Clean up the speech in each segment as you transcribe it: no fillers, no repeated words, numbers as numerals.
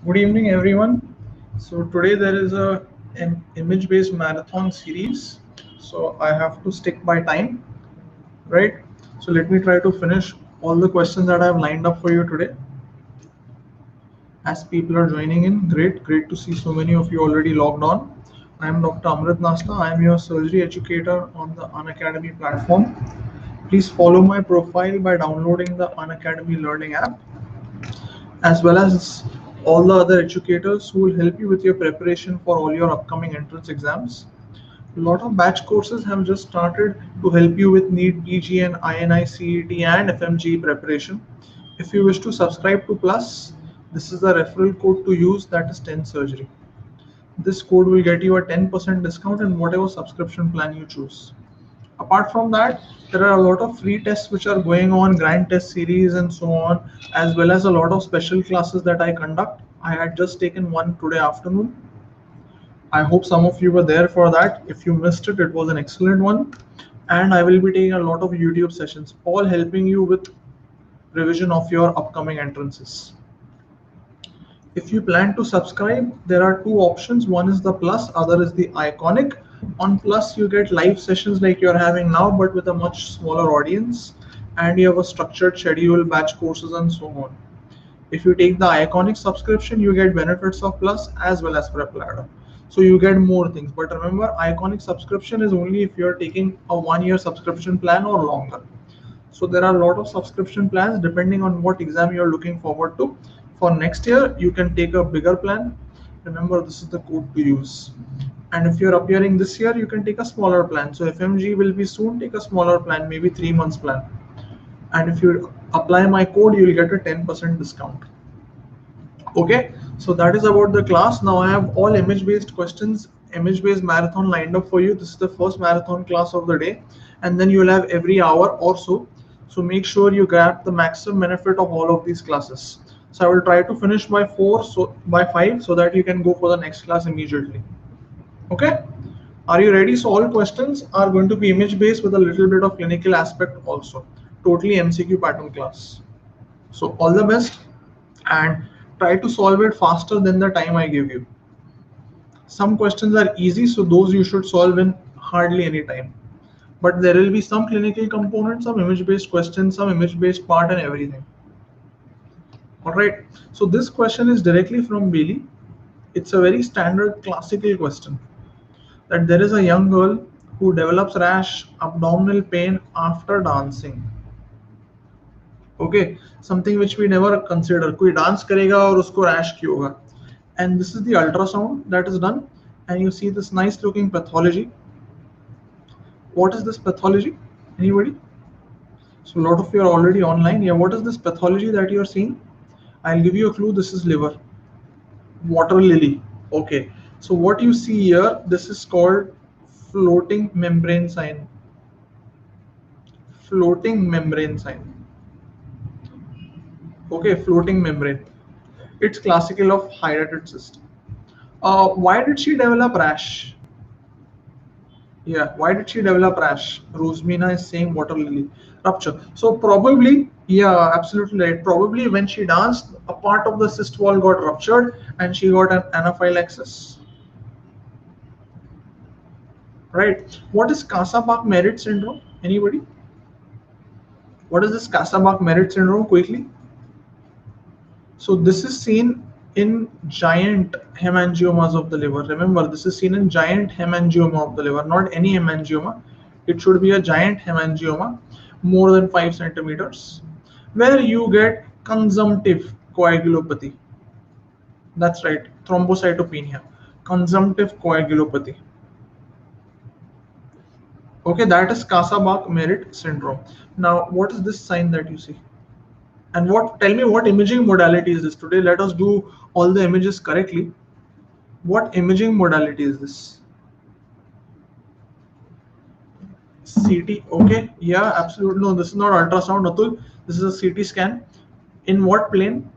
Good evening, everyone. So today there is an image-based marathon series. So I have to stick by time, right? So let me try to finish all the questions that I have lined up for you today. As people are joining in, great to see so many of you already logged on. I am Dr. Amrit Nasta. I am your surgery educator on the Unacademy platform. Please follow my profile by downloading the Unacademy Learning app, as well as all the other educators who will help you with your preparation for all your upcoming entrance exams. A lot of batch courses have just started to help you with NEET, PGN, INI, CET, and FMGE preparation. If you wish to subscribe to Plus, this is the referral code to use, that is 10 Surgery. This code will get you a 10% discount in whatever subscription plan you choose. Apart from that, there are a lot of free tests which are going on, grand test series and so on, as well as a lot of special classes that I conduct. I had just taken one today afternoon. I hope some of you were there for that. If you missed it, it was an excellent one. And I will be taking a lot of YouTube sessions, all helping you with revision of your upcoming entrances. If you plan to subscribe, there are two options. One is the Plus, other is the Iconic. On Plus, you get live sessions like you're having now, but with a much smaller audience, and you have a structured schedule, batch courses, and so on. If you take the Iconic subscription, you get benefits of Plus as well as Prep Ladder. So you get more things. But remember, Iconic subscription is only if you're taking a 1 year subscription plan or longer. So there are a lot of subscription plans depending on what exam you're looking forward to. For next year, you can take a bigger plan. Remember, this is the code to use. And if you're appearing this year, you can take a smaller plan. So FMG will be soon, take a smaller plan, maybe 3 months plan. And if you apply my code, you'll get a 10% discount. Okay, so that is about the class. Now I have all image-based questions, image-based marathon lined up for you. This is the first marathon class of the day, and then you will have every hour or so. So make sure you grab the maximum benefit of all of these classes. So I will try to finish by 4, so by 5, so that you can go for the next class immediately. Okay, are you ready? So all questions are going to be image-based with a little bit of clinical aspect also. Totally MCQ pattern class. So all the best, and try to solve it faster than the time I give you. Some questions are easy, so those you should solve in hardly any time. But there will be some clinical components, some image-based questions, some image-based part, and everything. All right. So this question is directly from Bailey. It's a very standard classical question. That there is a young girl who develops rash, abdominal pain after dancing. Okay, something which we never consider. कोई dance करेगा और उसको rash क्यों होगा? And this is the ultrasound that is done, and you see this nice looking pathology. What is this pathology? Anybody? So a lot of you are already online. Yeah, what is this pathology that you are seeing? I'll give you a clue. This is liver. Water lily. Okay. So what you see here, this is called floating membrane sign. Floating membrane sign. Okay, floating membrane. It's classical of hydrated cyst. Why did she develop rash? Yeah, why did she develop rash? Rosmina is saying water lily rupture. So probably, yeah, absolutely right. Probably when she danced, a part of the cyst wall got ruptured and she got an anaphylaxis. Right. What is Kasabach-Merritt syndrome? Anybody? What is this Kasabach-Merritt syndrome? Quickly. So this is seen in giant hemangiomas of the liver. Remember, this is seen in giant hemangioma of the liver, not any hemangioma. It should be a giant hemangioma, more than 5 centimeters, where you get consumptive coagulopathy. That's right, thrombocytopenia, consumptive coagulopathy. Okay, that is Kasabach-Merritt syndrome. Now, what is this sign that you see? And what? Tell me, what imaging modality is this? Today, let us do all the images correctly. What imaging modality is this? CT. Okay. Yeah, absolutely. No, this is not ultrasound, Atul. This is a CT scan. In what plane?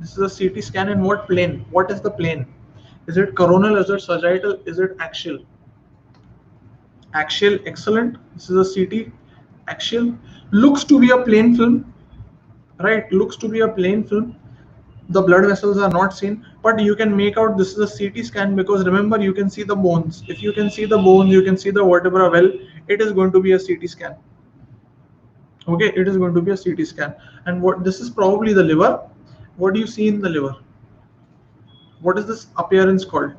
This is a CT scan in what plane? What is the plane? Is it coronal? Is it sagittal? Is it axial? Axial. Excellent. This is a CT. Axial. Looks to be a plain film. Right. Looks to be a plain film. The blood vessels are not seen, but you can make out this is a CT scan, because remember, you can see the bones. If you can see the bones, you can see the vertebra well, it is going to be a CT scan. Okay, it is going to be a CT scan. And what this is probably the liver. What do you see in the liver? What is this appearance called?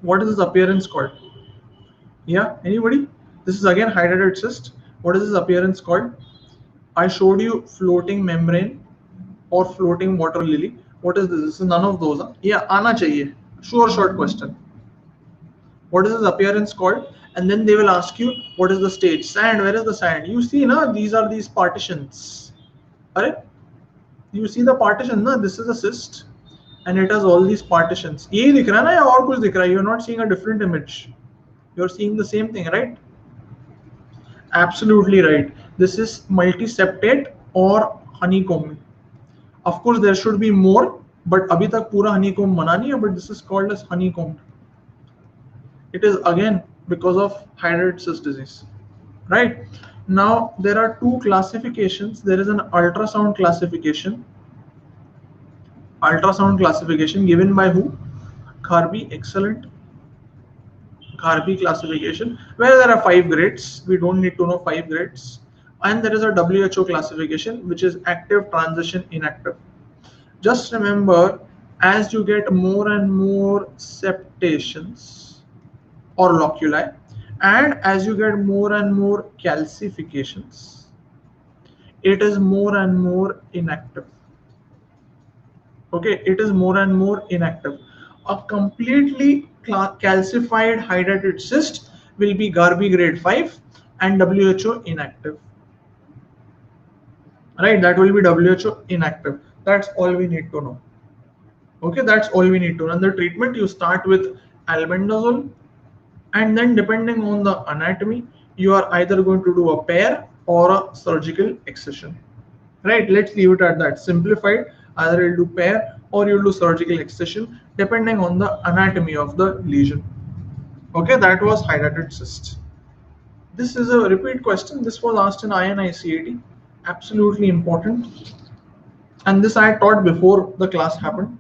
What is this appearance called? Yeah, anybody? This is again hydrated cyst. What is this appearance called? I showed you floating membrane or floating water lily. What is this? This is none of those. Huh? Yeah, आना चाहिए. Sure, short question. What is this appearance called? And then they will ask you, what is the stage? Sand. Where is the sand? You see, na? These are these partitions. Alright? You see the partition, na? This is a cyst, and it has all these partitions. यही दिख रहा है ना या और कुछ दिख रहा है? You're not seeing a different image. You're seeing the same thing, right? Absolutely right. This is multiseptate or honeycomb. Of course, there should be more, but अभी तक पूरा honeycomb बना नहीं है, but this is called as honeycomb. It is again because of hydatid cyst disease, right? Now there are two classifications. There is an ultrasound classification. Ultrasound classification given by who? Kharbi, excellent. Kharbi classification, where there are 5 grades. We don't need to know 5 grades. And there is a WHO classification, which is active, transition, inactive. Just remember, as you get more and more septations or loculi, and as you get more and more calcifications, it is more and more inactive. Okay, it is more and more inactive. A completely calcified hydatid cyst will be Garbi grade 5 and WHO inactive. Right, that will be WHO inactive. That's all we need to know. Okay, that's all we need to know. And the treatment, you start with albendazole, and then depending on the anatomy, you are either going to do a pair or a surgical excision. Right, let's leave it at that. Simplified, either you'll do pair or you'll do surgical excision depending on the anatomy of the lesion. Okay, that was hydatid cyst. This is a repeat question. This was asked in INICET. Absolutely important. And this I taught before the class happened.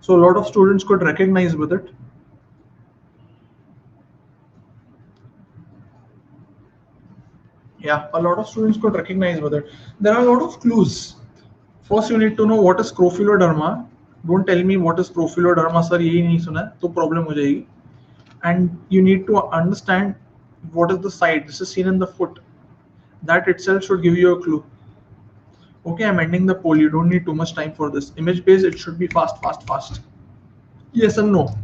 So a lot of students could recognize with it. Yeah, a lot of students could recognize with it. There are a lot of clues. First, you need to know what is scrofulloderma. Don't tell me what is scrofulloderma, sir. यही नहीं सुना है, तो problem हो जाएगी. And you need to understand what is the site. This is seen in the foot. That itself should give you a clue. Okay, I'm ending the poll. You don't need too much time for this. Image based, it should be fast, fast, fast. Yes and no.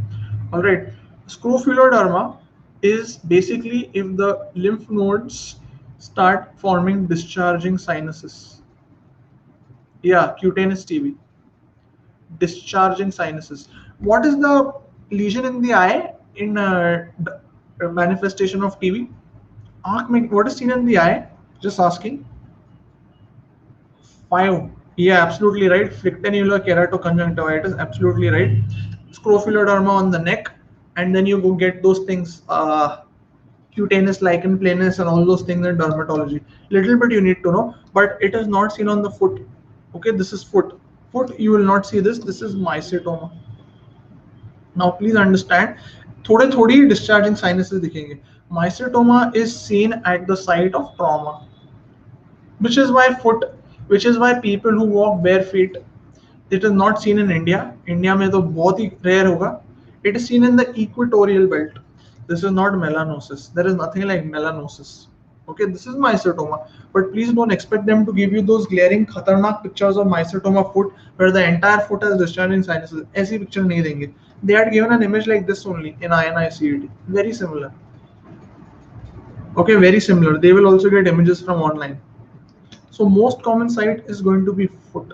All right. Scrofulloderma is basically if the lymph nodes start forming discharging sinuses. Yeah, cutaneous TB. Discharging sinuses. What is the lesion in the eye in manifestation of TB? What is seen in the eye? Just asking. 5. Yeah, absolutely right. Flictanular keratoconjunctivitis, absolutely right. Scrofulloderma on the neck, and then you go get those things, cutaneous lichen planus and all those things in dermatology. Little bit you need to know, but it is not seen on the foot. Okay, this is foot. Foot, you will not see this. This is mycetoma. Now please understand, थोड़े discharging sinuses दिखेंगे. Mycetoma is seen at the site of trauma, which is why people who walk bare feet, it is not seen in India. India में तो बहुत ही rare होगा. It is seen in the equatorial belt. This is not melanosis. There is nothing like melanosis. Okay, this is mycetoma. But please don't expect them to give you those glaring खतरनाक pictures of mycetoma foot where the entire foot has discharging sinuses. ऐसी picture नहीं देंगे. They had given an image like this only in INICET. Very similar. Okay, very similar. They will also get images from online. So most common site is going to be foot.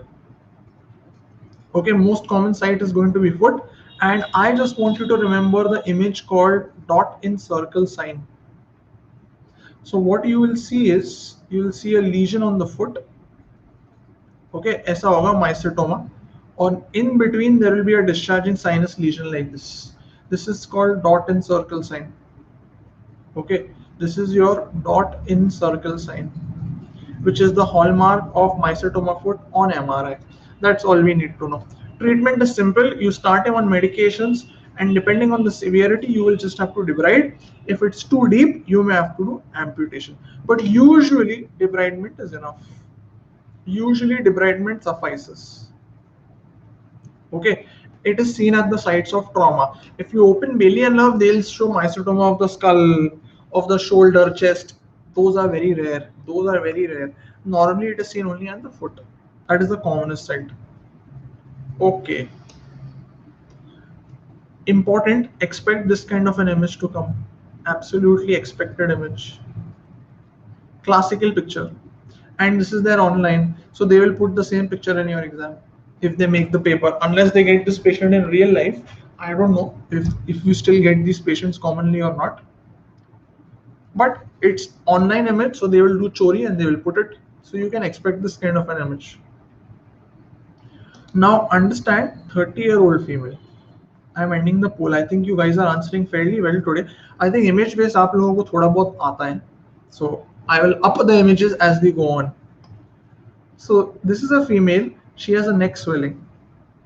Okay, most common site is going to be foot. And I just want you to remember the image called dot in circle sign. So what you will see is, you will see a lesion on the foot. Okay, ऐसा होगा mycetoma. On in between there will be a discharging sinus lesion like this. This is called dot in circle sign. Okay, this is your dot in circle sign, which is the hallmark of mycetoma foot on MRI. That's all we need to know. Treatment is simple. You start him on medications, and depending on the severity, you will just have to debride. If it's too deep, you may have to do amputation. But usually, debridement is enough. Usually, debridement suffices. Okay, it is seen at the sites of trauma. If you open Bailey and Love, they'll show mycetoma of the skull, of the shoulder, chest. Those are very rare. Those are very rare. Normally, it is seen only at the foot. That is the commonest site. Okay. Important, expect this kind of an image to come. Absolutely expected image. Classical picture. And this is their online. So they will put the same picture in your exam if they make the paper. Unless they get this patient in real life, I don't know if you still get these patients commonly or not. But it's online image, so they will do chori and they will put it. So you can expect this kind of an image. Now understand 30-year-old female. I'm ending the poll. I think you guys are answering fairly well today. I think image based आप लोगों को थोड़ा बहुत आता है. So I will up the images as we go on. So this is a female. She has a neck swelling,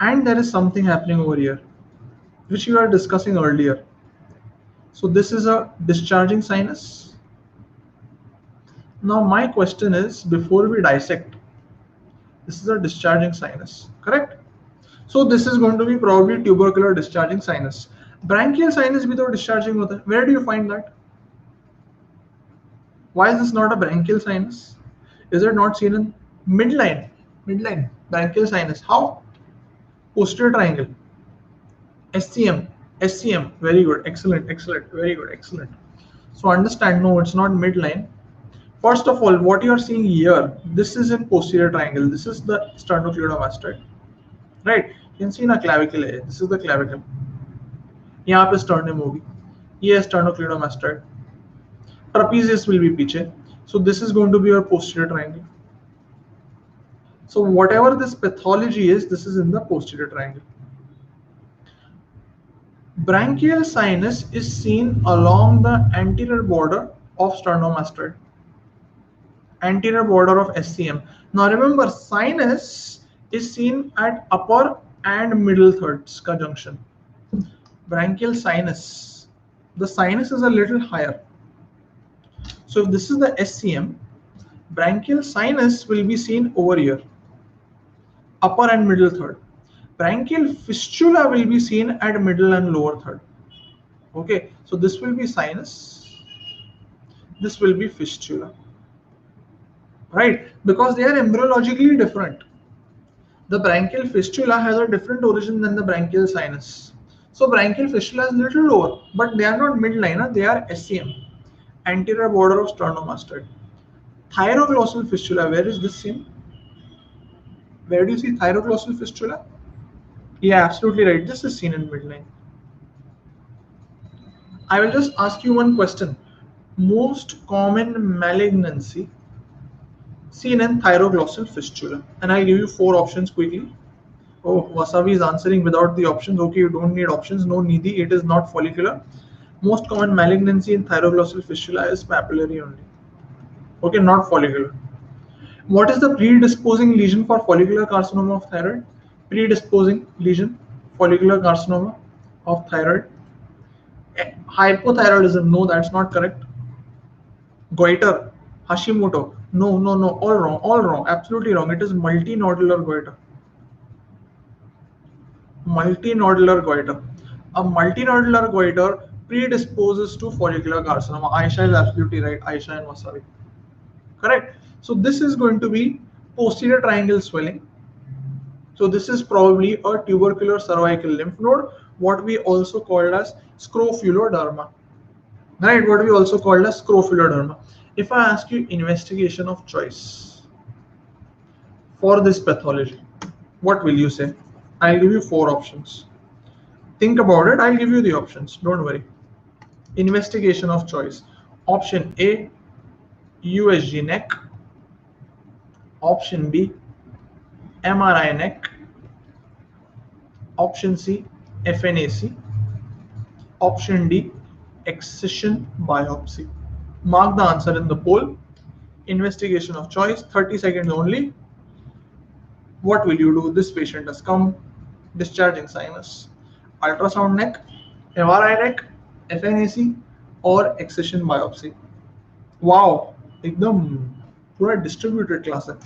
and there is something happening over here, which we were discussing earlier. So this is a discharging sinus. Now my question is, before we dissect, this is a discharging sinus, correct? So this is going to be probably tubercular discharging sinus. Branchial sinus without discharging hota hai. Where do you find that? Why is this not a branchial sinus? Is it not seen in midline? Midline, branchial sinus. How? Posterior triangle. SCM, SCM. Very good, excellent, excellent, very good, excellent. So understand, no, it's not midline. First of all, what you are seeing here, this is in posterior triangle. This is the sternocleidomastoid. Right, you can see in a clavicle. This is the clavicle. यहाँ पे sternum होगी. ये sternocleidomastoid. Trapezius will be पीछे. So this is going to be your posterior triangle. So whatever this pathology is, this is in the posterior triangle. Branchial sinus is seen along the anterior border of sternomastoid. Anterior border of SCM. Now remember, sinus is seen at upper and middle thirds ka junction. Branchial sinus, the sinus is a little higher. So if this is the SCM, branchial sinus will be seen over here, upper and middle third. Branchial fistula will be seen at middle and lower third. Okay, so this will be sinus, this will be fistula, right? Because they are embryologically different. The branchial fistula has a different origin than the branchial sinus. So branchial fistula is a little lower, but they are not midline, they are SCM, anterior border of sternomastoid. Thyroglossal fistula, where is this seen? Where do you see thyroglossal fistula? Yeah, absolutely right. This is seen in midline. I will just ask you one question. Most common malignancy seen in thyroglossal fistula, and I'll give you 4 options quickly. Oh, Wasabi is answering without the options. Okay, you don't need options. No needy. It is not follicular. Most common malignancy in thyroglossal fistula is papillary only. Okay, not follicular. What is the predisposing lesion for follicular carcinoma of thyroid? Predisposing lesion, follicular carcinoma of thyroid. Hypothyroidism, no, that's not correct. Goiter, Hashimoto, no, all wrong, absolutely wrong. It is multinodular goiter. Multinodular goiter. A multinodular goiter predisposes to follicular carcinoma. Aisha is absolutely right. Aisha and Wasabi. Correct. So this is going to be posterior triangle swelling. So this is probably a tubercular cervical lymph node, what we also called as scrofuloderma. Right, what we also called as scrofuloderma. If I ask you investigation of choice for this pathology, what will you say? I'll give you 4 options. Think about it, I'll give you the options, don't worry. Investigation of choice. Option A, USG neck. Option B, MRI neck. Option C, FNAC. Option D, excision biopsy. Mark the answer in the poll. Investigation of choice, 30 seconds only. What will you do? This patient has come, discharging sinus, ultrasound neck, MRI neck, FNAC, or excision biopsy. Wow, एकदम पूरा distributed class है.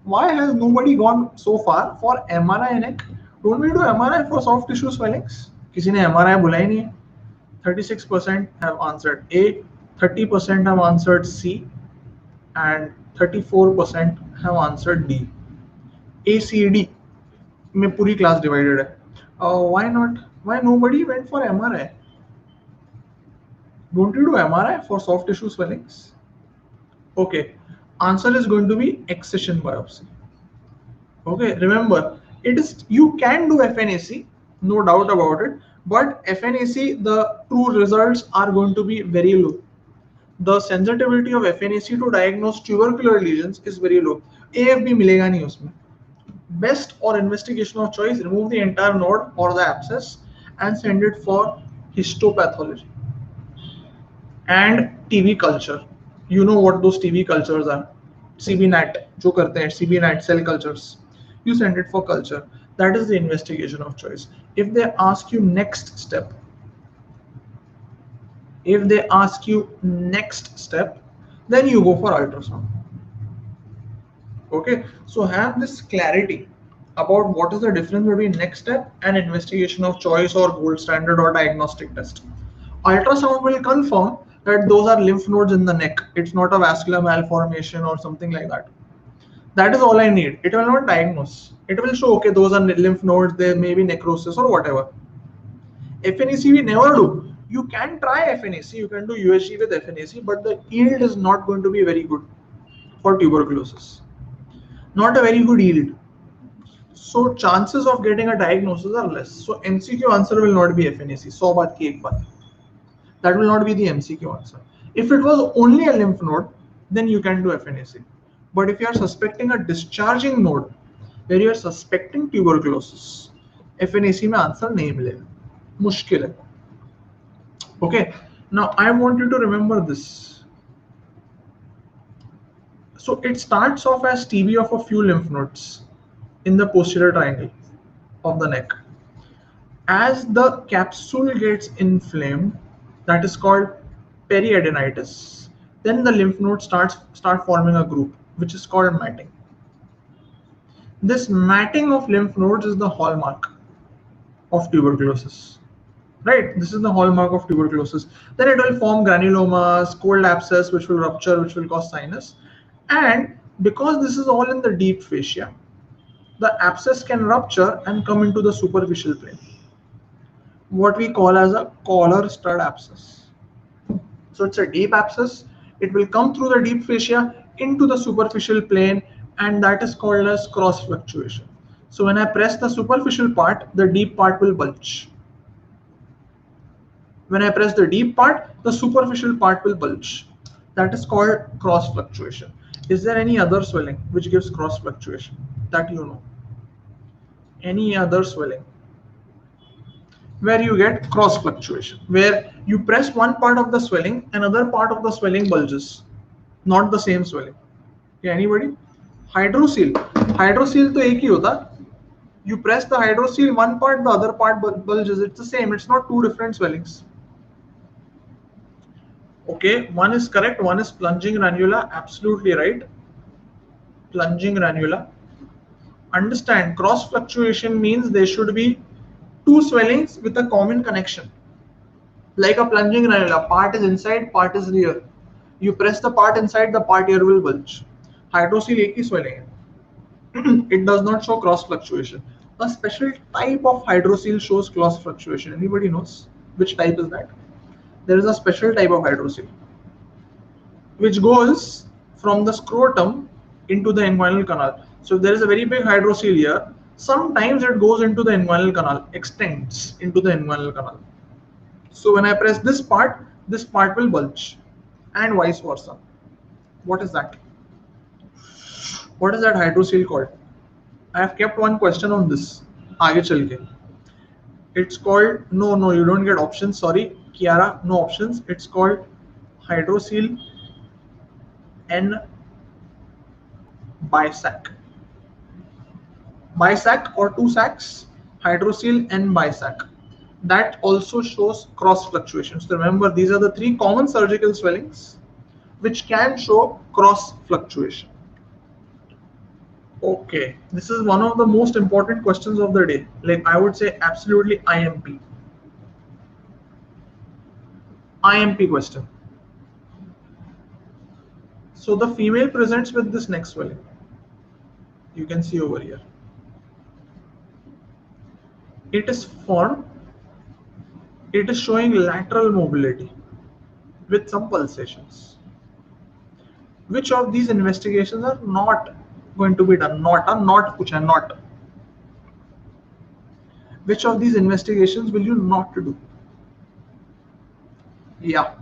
Why has nobody gone so far for MRI neck? Don't we do MRI for soft tissue swellings? किसी ने MRI बुला ही नहीं है. 36% have answered A, 30% have answered C, and 34% have answered D. A, C, D में पूरी class divided है. Why not? Why nobody went for MRI? Don't you do MRI for soft tissue swellings? Okay, answer is going to be excision biopsy. Okay, remember, it is, you can do FNAC, no doubt about it, but FNAC, the true results are going to be very low. The sensitivity of FNAC to diagnose tubercular lesions is very low. AFB मिलेगा नहीं उसमें. Best or investigation of choice, remove the entire node or the abscess and send it for histopathology and TB culture. You know what those TB cultures are. CB-NAT, जो करते हैं CB-NAT cell cultures. You send it for culture. That is the investigation of choice. If they ask you next step, then you go for ultrasound. Okay, so have this clarity about what is the difference between next step and investigation of choice or gold standard or diagnostic test. Ultrasound will confirm that those are lymph nodes in the neck. It's not a vascular malformation or something like that. That is all I need. It will not diagnose. It will show, okay, those are lymph nodes, there may be necrosis or whatever. FNAC we never do. You can try FNAC, you can do USG with FNAC, but the yield is not going to be very good for tuberculosis. Not a very good yield. So chances of getting a diagnosis are less. So MCQ answer will not be FNAC. 100 बात की एक बात. That will not be the MCQ answer. If it was only a lymph node, then you can do FNAC. But if you are suspecting a discharging node, where you are suspecting tuberculosis, FNAC में answer नहीं मिलेगा. मुश्किल है. Okay. Now I want you to remember this. So it starts off as TB of a few lymph nodes in the posterior triangle of the neck. As the capsule gets inflamed, that is called periadenitis, then the lymph nodes start forming a group, which is called matting. This matting of lymph nodes is the hallmark of tuberculosis. Right, this is the hallmark of tuberculosis. Then it will form granulomas, cold abscess, which will rupture, which will cause sinus. And because this is all in the deep fascia, the abscess can rupture and come into the superficial plane, what we call as a collar stud abscess. So it's a deep abscess. It will come through the deep fascia into the superficial plane, and that is called as cross fluctuation. So when I press the superficial part, the deep part will bulge. When I press the deep part, the superficial part will bulge. That is called cross fluctuation. Is there any other swelling which gives cross fluctuation that you know? Any other swelling where you get cross fluctuation, where you press one part of the swelling, another part of the swelling bulges, not the same swelling? Okay, anybody? Hydrocele. Hydrocele तो एक ही होता. You press the hydrocele, one part, the other part bulges. It's the same. It's not two different swellings. Okay, one is correct, one is plunging ranula, absolutely right. Plunging ranula. Understand, cross fluctuation means there should be two swellings with a common connection. Like a plunging ranula, part is inside, part is rear. You press the part inside, the part here will bulge. Hydrocele एक ही swelling है. It does not show cross fluctuation. A special type of hydrocele shows cross fluctuation. Anybody knows which type is that? There is a special type of hydrocele which goes from the scrotum into the inguinal canal. So if there is a very big hydrocele here, sometimes it goes into the inguinal canal, extends into the inguinal canal. So when I press this part will bulge, and vice versa. What is that? What is that hydrocele called? I have kept one question on this. आगे चल के. It's called, no, you don't get options. Sorry, Kiara, no options. It's called hydrocele N. Bisac. Bisac or two sacs, hydrocele and bisac. That also shows cross fluctuations. So remember, these are the three common surgical swellings which can show cross fluctuation. Okay, this is one of the most important questions of the day. Like I would say absolutely IMP. IMP question. So the female presents with this neck swelling. You can see over here. It is firm. It is showing lateral mobility with some pulsations. Which of these investigations are not going to be done? Not pucha, not. Which of these investigations will you not do? Yeah.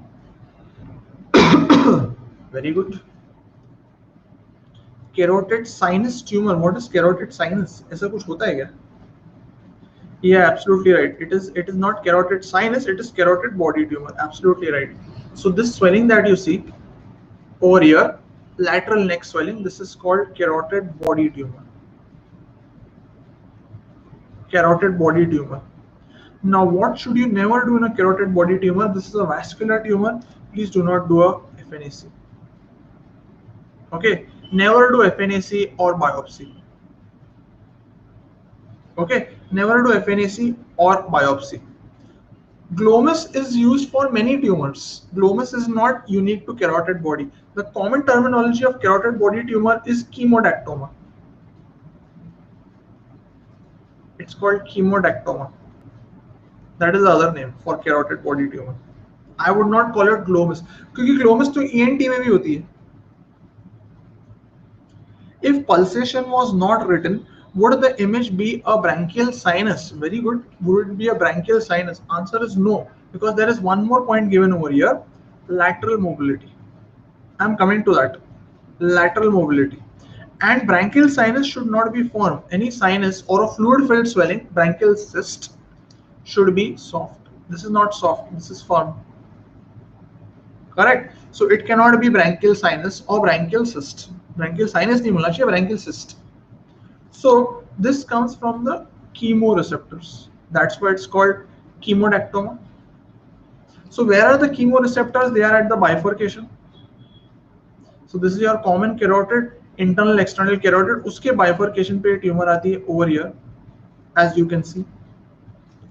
Very good. Carotid sinus tumor. What is carotid sinus? ऐसा कुछ होता है क्या? Yeah, absolutely right. It is not carotid sinus, it is carotid body tumor. Absolutely right. So this swelling that you see over here, lateral neck swelling, this is called carotid body tumor. Carotid body tumor. Now what should you never do in a carotid body tumor? This is a vascular tumor. Please do not do a FNAC. Okay, never do FNAC or biopsy. Okay, never do FNAC or biopsy. Glomus is used for many tumors. Glomus is not unique to carotid body. The common terminology of carotid body tumor is chemodactoma. It's called chemodactoma. That is the other name for carotid body tumor. I would not call it glomus, क्योंकि glomus तो ENT में भी होती है. If pulsation was not written, would the image be a branchial sinus? Very good. Would it be a branchial sinus? Answer is no, because there is one more point given over here, lateral mobility. I am coming to that. Lateral mobility. And branchial sinus should not be firm. Any sinus or a fluid-filled swelling, branchial cyst, should be soft. This is not soft, this is firm. Correct? So it cannot be branchial sinus or branchial cyst. Branchial sinus nahi bolna chahiye, branchial cyst. So this comes from the chemoreceptors. That's why it's called chemodactoma. So where are the chemoreceptors? They are at the bifurcation. So this is your common carotid, internal external carotid. Uske bifurcation pe tumor aati hai over here, as you can see.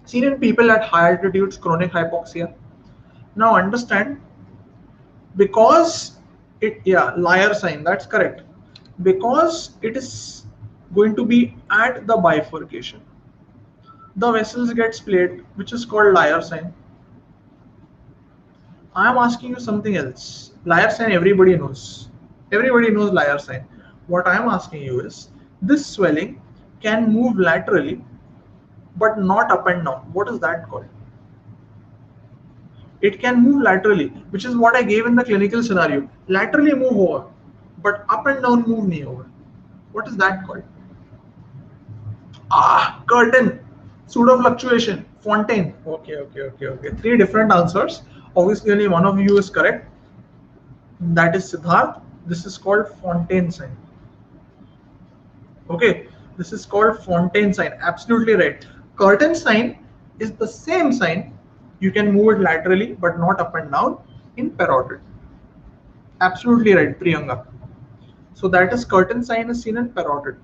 Seen in people at high altitudes, chronic hypoxia. Now understand, because liar sign, that's correct. Because it is going to be at the bifurcation, the vessels get split, which is called liar sign. I am asking you something else. Liar sign everybody knows. Everybody knows liar sign. What I am asking you is, this swelling can move laterally but not up and down. What is that called? It can move laterally, which is what I gave in the clinical scenario. Laterally move over, but up and down move nahi over. What is that called? Curtain, pseudo fluctuation, Fontaine. Okay. Three different answers. Obviously, only one of you is correct. That is Siddharth. This is called Fontaine sign. Okay, this is called Fontaine sign. Absolutely right. Curtain sign is the same sign. You can move it laterally, but not up and down in parotid. Absolutely right, Priyanka. So that is curtain sign is seen in parotid.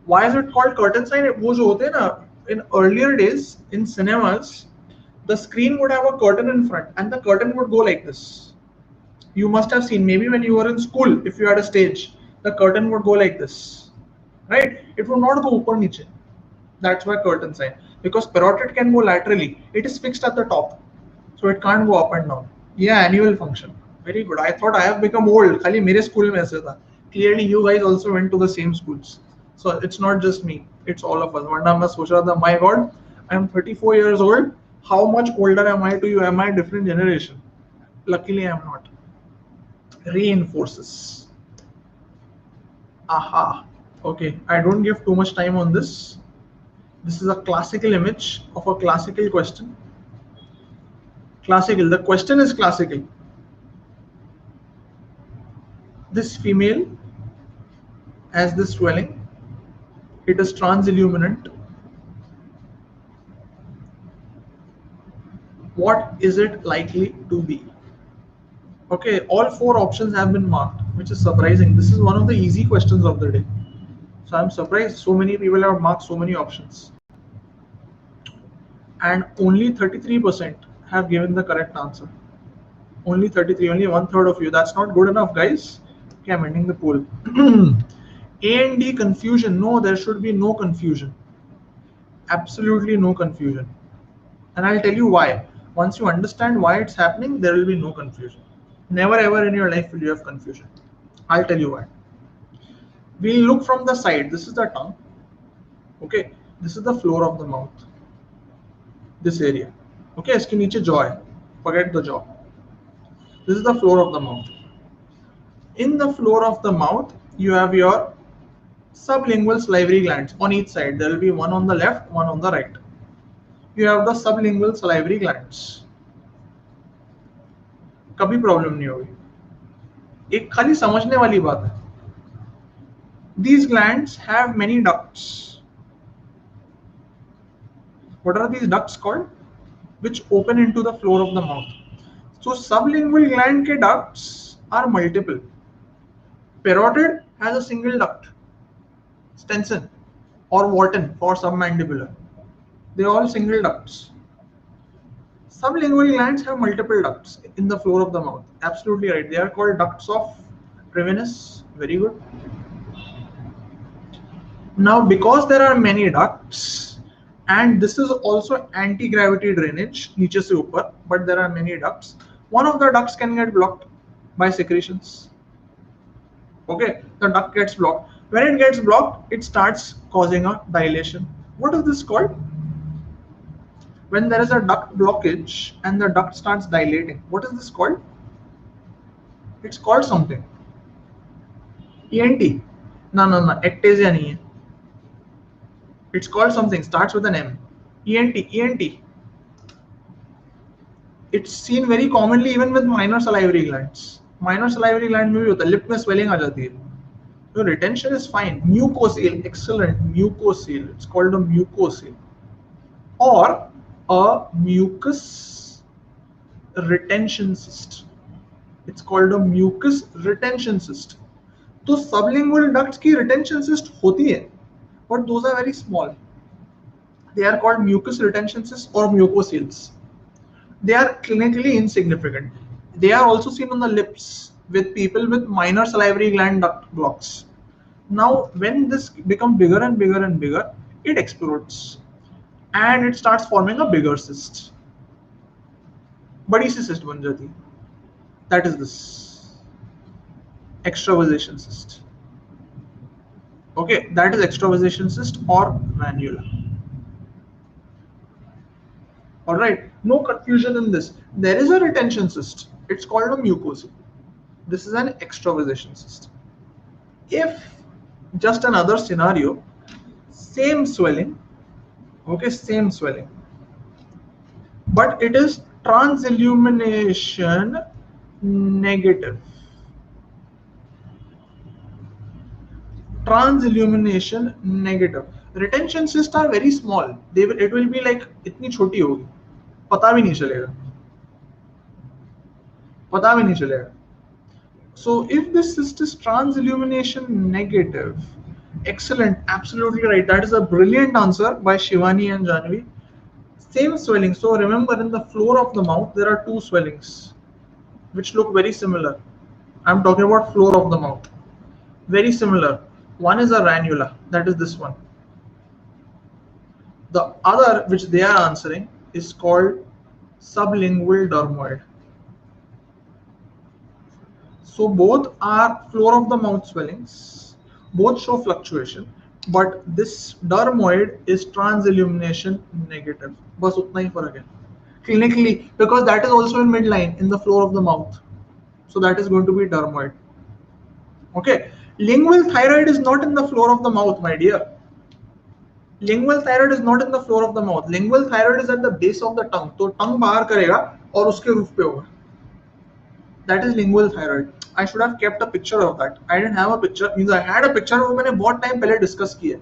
Why is it called curtain sign? वो जो होते हैं ना, in earlier days in cinemas, the screen would have a curtain in front, and the curtain would go like this. You must have seen, maybe when you were in school, if you had a stage, the curtain would go like this, right? It would not go upper niche. That's why curtain sign. Because parotid can go laterally. It is fixed at the top, so it can't go up and down. Yeah, annual function. Very good. I thought I have become old. खाली मेरे school में ऐसे था. Clearly, you guys also went to the same schools. So it's not just me. It's all of us. वरना मैं सोच रहा था, my God, I am 34 years old. How much older am I to you? Am I a different generation? Luckily, I am not. Reinforces. Aha. Okay. I don't give too much time on this. This is a classical image of a classical question. Classical. The question is classical. This female has this swelling. it is transilluminant. What is it likely to be? Okay, all four options have been marked, which is surprising. This is one of the easy questions of the day. So I'm surprised so many people have marked so many options. And only 33% have given the correct answer. Only 33, only one third of you. That's not good enough, guys. Okay, I'm ending the poll. A and D confusion. No, there should be no confusion. Absolutely no confusion. And I'll tell you why. Once you understand why it's happening, there will be no confusion. Never ever in your life will you have confusion. I'll tell you why. We'll look from the side. This is the tongue. Okay, this is the floor of the mouth. This area. Okay, इसके नीचे jaw है. Forget the jaw. This is the floor of the mouth. In the floor of the mouth, you have your sublingual salivary glands on each side. There will be one on the left, one on the right. You have the sublingual salivary glands. कभी problem नहीं होगी. एक खाली समझने वाली बात है. These glands have many ducts. What are these ducts called? Which open into the floor of the mouth. So sublingual gland के ducts are multiple. Parotid has a single duct. Stenson or Wharton for submandibular. They are all single ducts. Sublingual glands have multiple ducts in the floor of the mouth. Absolutely right. They are called ducts of Trevinus. Very good. Now, because there are many ducts, and this is also anti-gravity drainage, नीचे से ऊपर, but there are many ducts. One of the ducts can get blocked by secretions. Okay, the duct gets blocked. When it gets blocked, it starts causing a dilation. What is this called? When there is a duct blockage and the duct starts dilating, what is this called? It's called something. ENT. No. Ectasia nahi hai. It's called something. Starts with an M. ENT. It's seen very commonly even with minor salivary glands. Minor salivary gland में भी होता है. Lip में swelling आ जाती है. So retention is fine. Mucocele, excellent. Mucocele. It's called a mucocele. Or a mucus retention cyst. It's called a mucus retention cyst. तो sublingual ducts की retention cyst होती है, but those are very small. They are called mucus retention cysts or mucoceles. They are clinically insignificant. They are also seen on the lips with people with minor salivary gland duct blocks. Now, when this becomes bigger and bigger and bigger, it explodes and it starts forming a bigger cyst. बड़ी सी cyst बन जाती है. That is this extravasation cyst. Okay, that is extravasation cyst or ranula. All right, no confusion in this. There is a retention cyst. It's called a mucosal. This is an extravasation cyst. If just another scenario, same swelling, okay, same swelling, but it is transillumination negative. Transillumination negative. Retention cysts are very small. It will be like इतनी छोटी होगी, पता भी नहीं चलेगा. So if this cyst is transillumination negative, excellent, absolutely right. That is a brilliant answer by Shivani and Janvi. Same swelling. So remember, in the floor of the mouth there are two swellings which look very similar. I'm talking about floor of the mouth. Very similar. One is a ranula, that is this one. The other, which they are answering, is called sublingual dermoid. So both are floor of the mouth swellings, both show fluctuation, but this dermoid is transillumination negative. बस उतना ही फर्क है clinically, because that is also in midline in the floor of the mouth. So that is going to be dermoid. Okay, lingual thyroid is not in the floor of the mouth, my dear. Lingual thyroid is not in the floor of the mouth. Lingual thyroid is at the base of the tongue. तो tongue बाहर करेगा और उसके roof पे होगा. That is lingual thyroid. I should have kept a picture of that. I didn't have a picture. Means I had a picture, वो मैंने बहुत time पहले discuss किया.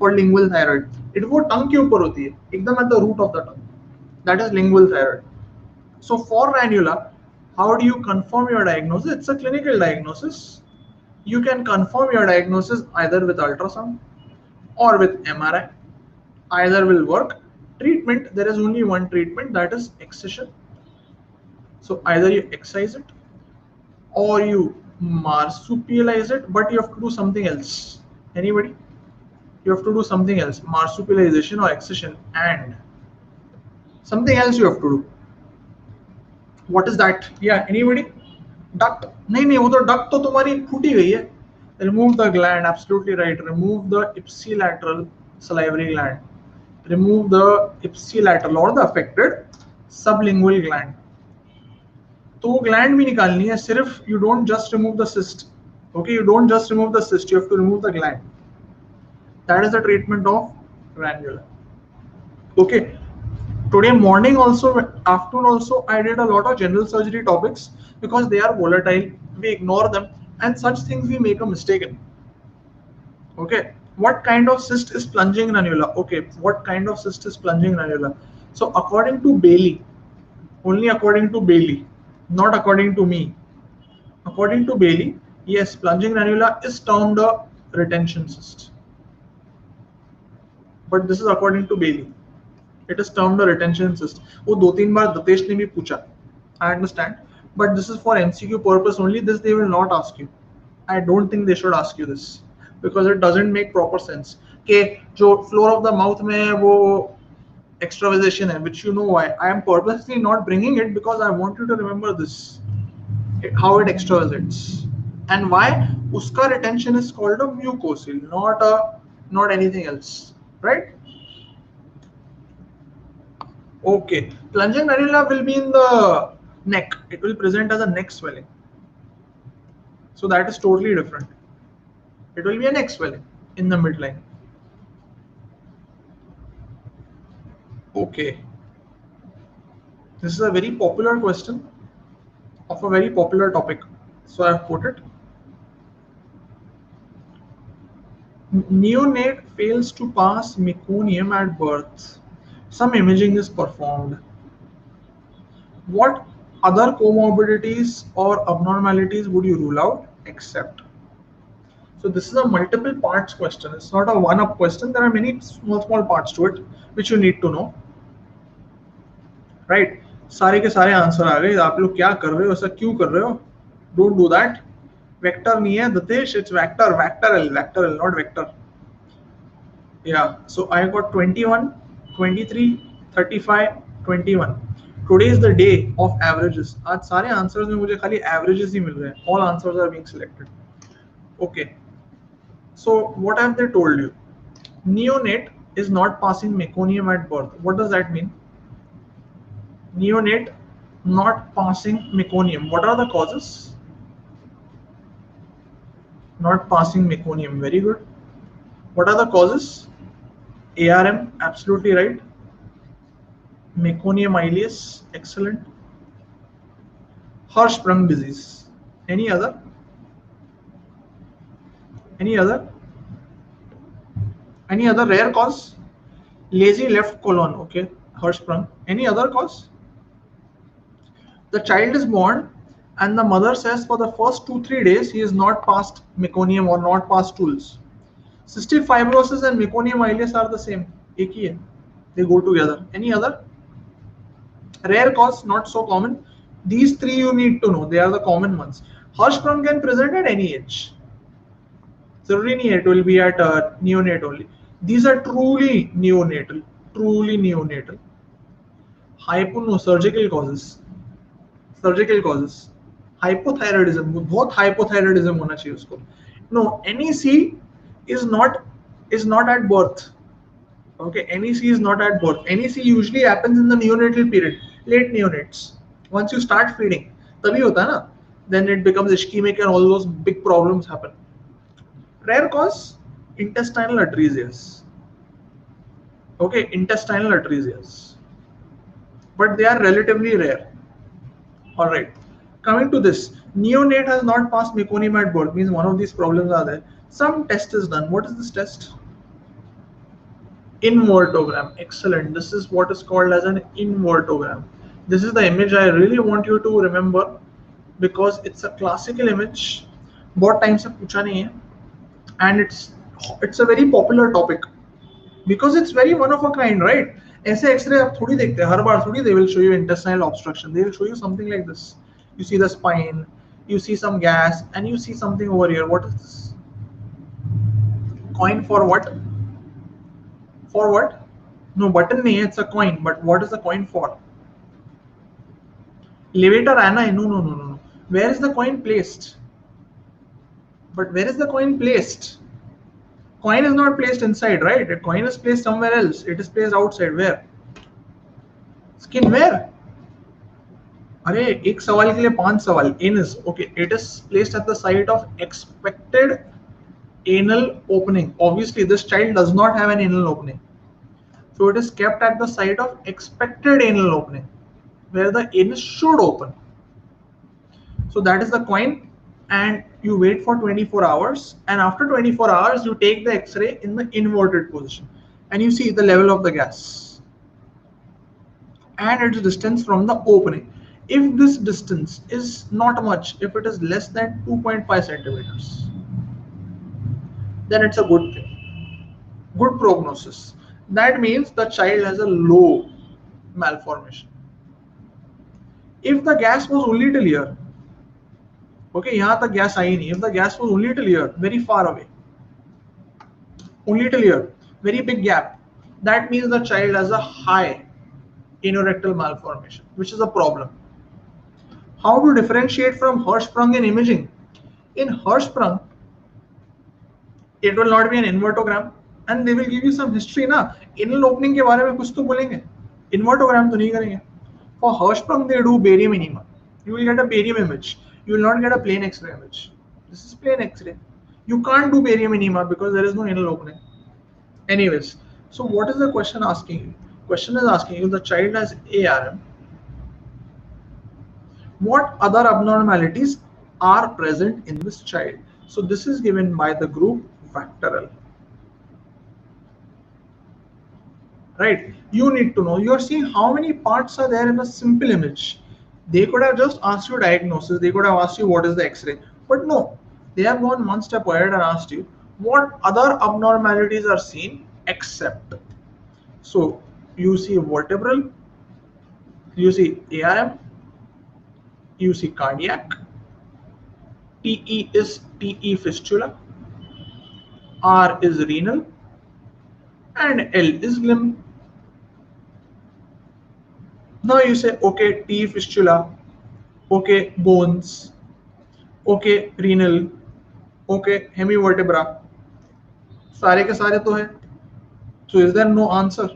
for lingual thyroid. It वो टंग के ऊपर होती है, एकदम at the root of the tongue. That is lingual thyroid. So for ranula, how do you confirm your diagnosis? It's a clinical diagnosis. You can confirm your diagnosis either with ultrasound or with MRI. Either will work. Treatment, there is only one treatment, that is excision. So either you excise it or you marsupialize it, but you have to do something else. Anybody? You have to do something else, marsupialization or excision, and something else you have to do. What is that? Yeah, anybody? Duct? नहीं वो तो duct तो तुम्हारी फूटी गई है. Remove the gland, absolutely right. Remove the ipsilateral salivary gland. Remove the ipsilateral or the affected sublingual gland. तो gland भी निकालनी है, सिर्फ you don't just remove the cyst. Okay, you don't just remove the cyst, you have to remove the gland. That is the treatment of ranula. Okay. Today morning also, afternoon also, I did a lot of general surgery topics because they are volatile. We ignore them, and such things we make a mistake in. Okay. What kind of cyst is plunging ranula? Okay. What kind of cyst is plunging ranula? So according to Bailey, only according to Bailey, not according to me. According to Bailey, yes, plunging ranula is termed a retention cyst. But this is according to Bailey. It is termed a retention cyst. वो 2-3 बार दतेश ने भी पूछा. I understand, but this is for MCQ purpose only. This they will not ask you. I don't think they should ask you this because it doesn't make proper sense. कि जो floor of the mouth में है वो extravasation है, which you know why. I am purposely not bringing it because I want you to remember this, how it extravasates and why. उसका retention is called a mucocele, not anything else, right? Okay, plunging ranula will be in the neck. It will present as a neck swelling. So that is totally different. It will be a neck swelling in the midline. Okay. This is a very popular question of a very popular topic. So I have put it. Neonate fails to pass meconium at birth. Some imaging is performed. What other comorbidities or abnormalities would you rule out except? So this is a multiple parts question. It's not a one-up question. There are many small parts to it which you need to know. Right? सारे के सारे answer आ गए. आप लोग क्या कर रहे हो? ऐसा क्यों कर रहे हो? Don't do that. Vector नहीं है दतेश. It's vector, not vector. Yeah. So I got 21. 23, 35, 21. Today is the day of averages. आज सारे answers में मुझे खाली averages ही मिल रहे हैं. All answers are being selected. Okay. So what have they told you? Neonate is not passing meconium at birth. What does that mean? Neonate not passing meconium. What are the causes? Not passing meconium. Very good. What are the causes? ARM, absolutely right. Meconium ileus, excellent. Hirschsprung disease. Any other? Any other rare cause? Lazy left colon, okay. Hirschsprung. Any other cause? The child is born and the mother says for the first 2-3 days he is not past meconium or not past stools. Cystic fibrosis and meconium ileus are the same. एक ही है. They go together. Any other? Rare cause, not so common. These three you need to know. They are the common ones. Hirschsprung can present at any age. जरूरी नहीं है it will be at neonate only. These are truly neonatal. Truly neonatal. Surgical causes. Surgical causes. Hypothyroidism. बहुत hypothyroidism होना चाहिए उसको. No, NEC is not at birth. Okay, NEC is not at birth. NEC usually happens in the neonatal period, late neonates. Once you start feeding, तभी होता है ना. Then it becomes ischemic and all those big problems happen. Rare cause, intestinal atresias. Okay, intestinal atresias. But they are relatively rare. All right. Coming to this, neonate has not passed meconium at birth, means one of these problems are there. Some test is done. What is this test? Invertogram. Excellent. This is what is called as an invertogram. This is the image I really want you to remember because it's a classical image. बहुत time से पूछा नहीं है and it's a very popular topic because it's very one of a kind, right? ऐसे x ray आप थोड़ी देखते हैं हर बार थोड़ी. They will show you intestinal obstruction. They will show you something like this. You see the spine, you see some gas, and you see something over here. What is this? Coin for what? For what? No, button nahi hai, it's a coin. But what is the coin for? Levator ana hai. No, no, no, no, no. Where is the coin placed? But where is the coin placed? Coin is not placed inside, right? A coin is placed somewhere else. It is placed outside. Where? Skin where? अरे एक सवाल के लिए 5 सवाल. Anus. Okay, it is placed at the site of expected anal opening. Obviously, this child does not have an anal opening. So it is kept at the site of expected anal opening, where the anus should open. So that is the coin, and you wait for 24 hours, and after 24 hours you take the X-ray in the inverted position and you see the level of the gas and its distance from the opening. If this distance is not much, if it is less than 2.5 centimeters, then it's a good thing, good prognosis. That means the child has a low malformation. If the gas was only till here, okay, यहाँ तक gas आई नहीं. If the gas was only till here, very far away, only till here, very big gap, that means the child has a high anorectal malformation, which is a problem. How to differentiate from Hirschsprung in imaging? In Hirschsprung, it will not be an invertogram, and they will give you some history ना. Anal opening के बारे में कुछ तो बोलेंगे, invertogram तो नहीं करेंगे. For Hirschsprung, they do barium enema. You will get a barium image. You will not get a plain X-ray image. This is plain X-ray. You can't do barium enema because there is no anal opening. Anyways, so what is the question asking you? Question is asking you, the child has ARM. What other abnormalities are present in this child? So this is given by the group Vacteral. Right? You need to know. You are seeing how many parts are there in a simple image. They could have just asked you diagnosis. They could have asked you what is the X-ray. But no, they have gone one step ahead and asked you what other abnormalities are seen except. So you see vertebral, you see ARM, you see cardiac, TE is TE fistula, R is renal, and L is limb. Now you say, okay, TE fistula, okay, bones, okay, renal, okay, hemivertebra. सारे के सारे तो है. So is there no answer?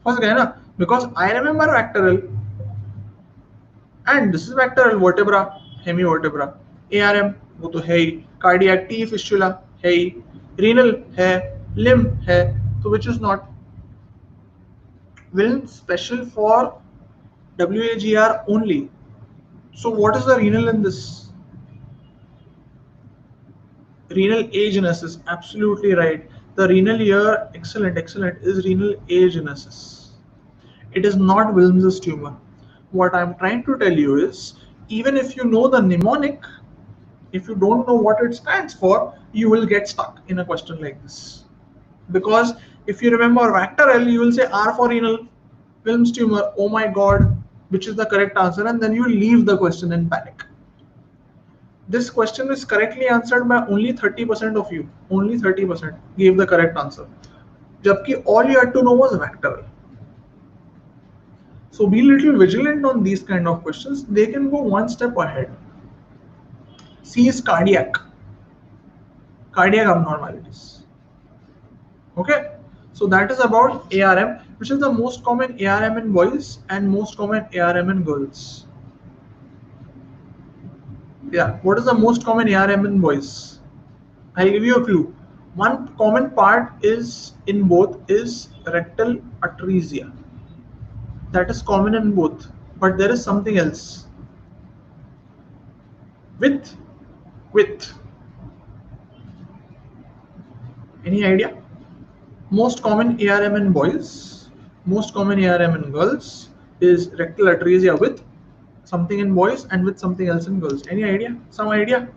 फंस गए ना? Because I remember Vacteral, and this is Vacteral, vertebra, hemivertebra, ARM वो तो है ही, cardiac TE fistula है ही, renal है, limb है, so which is not? Will special for WAGR only. So what is the renal in this? Renal agenesis, absolutely right. The renal here, excellent, excellent, is renal agenesis. It is not Wilms's tumor. What I'm trying to tell you is, even if you know the mnemonic, if you don't know what it stands for, you will get stuck in a question like this. Because if you remember Vacteral, you will say R for renal, Wilms tumor, oh my god, which is the correct answer, and then you leave the question in panic. This question is correctly answered by only 30% of you. Only 30% gave the correct answer. Jabki all you had to know was Vacteral. So be little vigilant on these kind of questions. They can go one step ahead. C is cardiac. Cardiac abnormalities. Okay. So that is about ARM, which is the most common ARM in boys and most common ARM in girls. Yeah, what is the most common ARM in boys? I'll give you a clue. One common part is in both is rectal atresia. That is common in both, but there is something else. With. Any idea? Most common ARM in boys, most common ARM in girls is rectal atresia with something in boys and with something else in girls. Any idea? Some idea?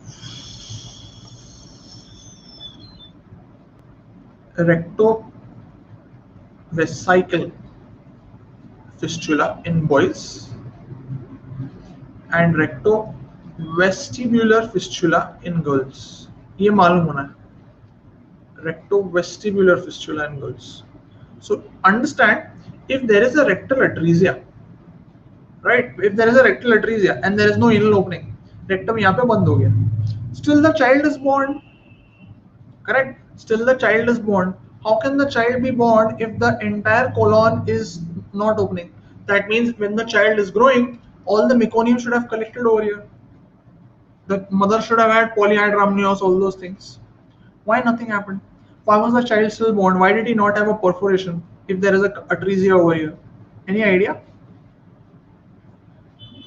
Rectovesical fistula in boys and rectovestibular fistula in girls. ये मालूम होना है. Rectovestibular fistula in girls. So understand, if there is a rectal atresia, right? If there is a rectal atresia and there is no anal opening, rectum यहाँ पे बंद हो गया. Still the child is born. Correct? Still the child is born. How can the child be born if the entire colon is not opening? That means when the child is growing, all the meconium should have collected over here. The mother should have had polyhydramnios, all those things. Why nothing happened? Why was the child still born? Why did he not have a perforation if there is a atresia over here? Any idea?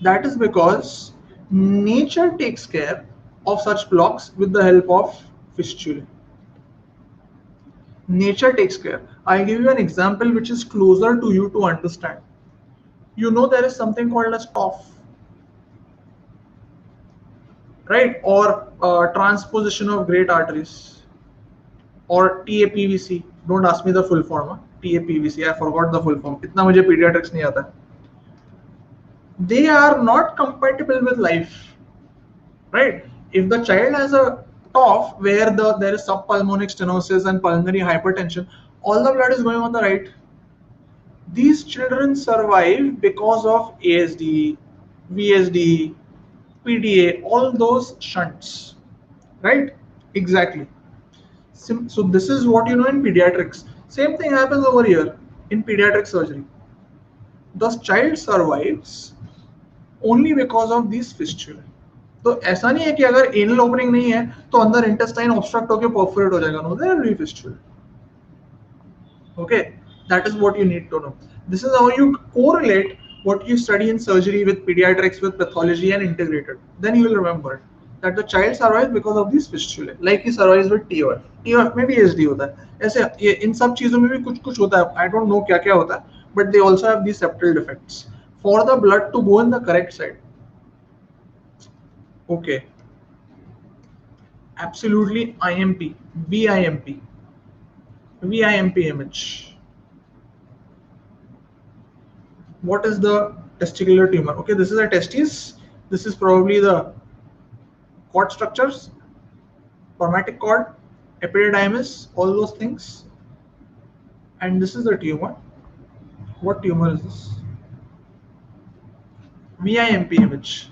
That is because nature takes care of such blocks with the help of fistulae. Nature takes care. I'll give you an example which is closer to you to understand. You know there is something called as TOF, right? Or transposition of great arteries, or TAPVC. Don't ask me the full form. TAPVC, I forgot the full form. इतना मुझे pediatrics नहीं आता. They are not compatible with life, right? If the child has a TOF where there is subpulmonic stenosis and pulmonary hypertension, all the blood is going on the right. These children survive because of ASD, VSD, PDA, all those shunts, right? Exactly. So this is what you know in pediatrics. Same thing happens over here in pediatric surgery. The child survives only because of these fistulae. तो ऐसा नहीं है कि अगर anal opening नहीं है तो अंदर इंटेस्टाइन ऑब्स्ट्रक्ट होकर परफोरेट हो जाएगा. No, there are fistula. Okay, that is what you need to know. This is how you correlate what you study in surgery with pediatrics, with pathology and integrated. Then you will remember that the child survives because of these fistulae, like he survives with TOF. TOF में भी SD होता है. ऐसे ये इन सब चीजों में भी कुछ कुछ होता है. I don't know क्या क्या होता है, but they also have these septal defects. For the blood to go in the correct side. Okay. Absolutely IMP, VIMP, VIMP image. What is the testicular tumor? Okay, this is a testis. This is probably the cord structures, spermatic cord, epididymis, all those things. And this is the tumor. What tumor is this? VIMP image.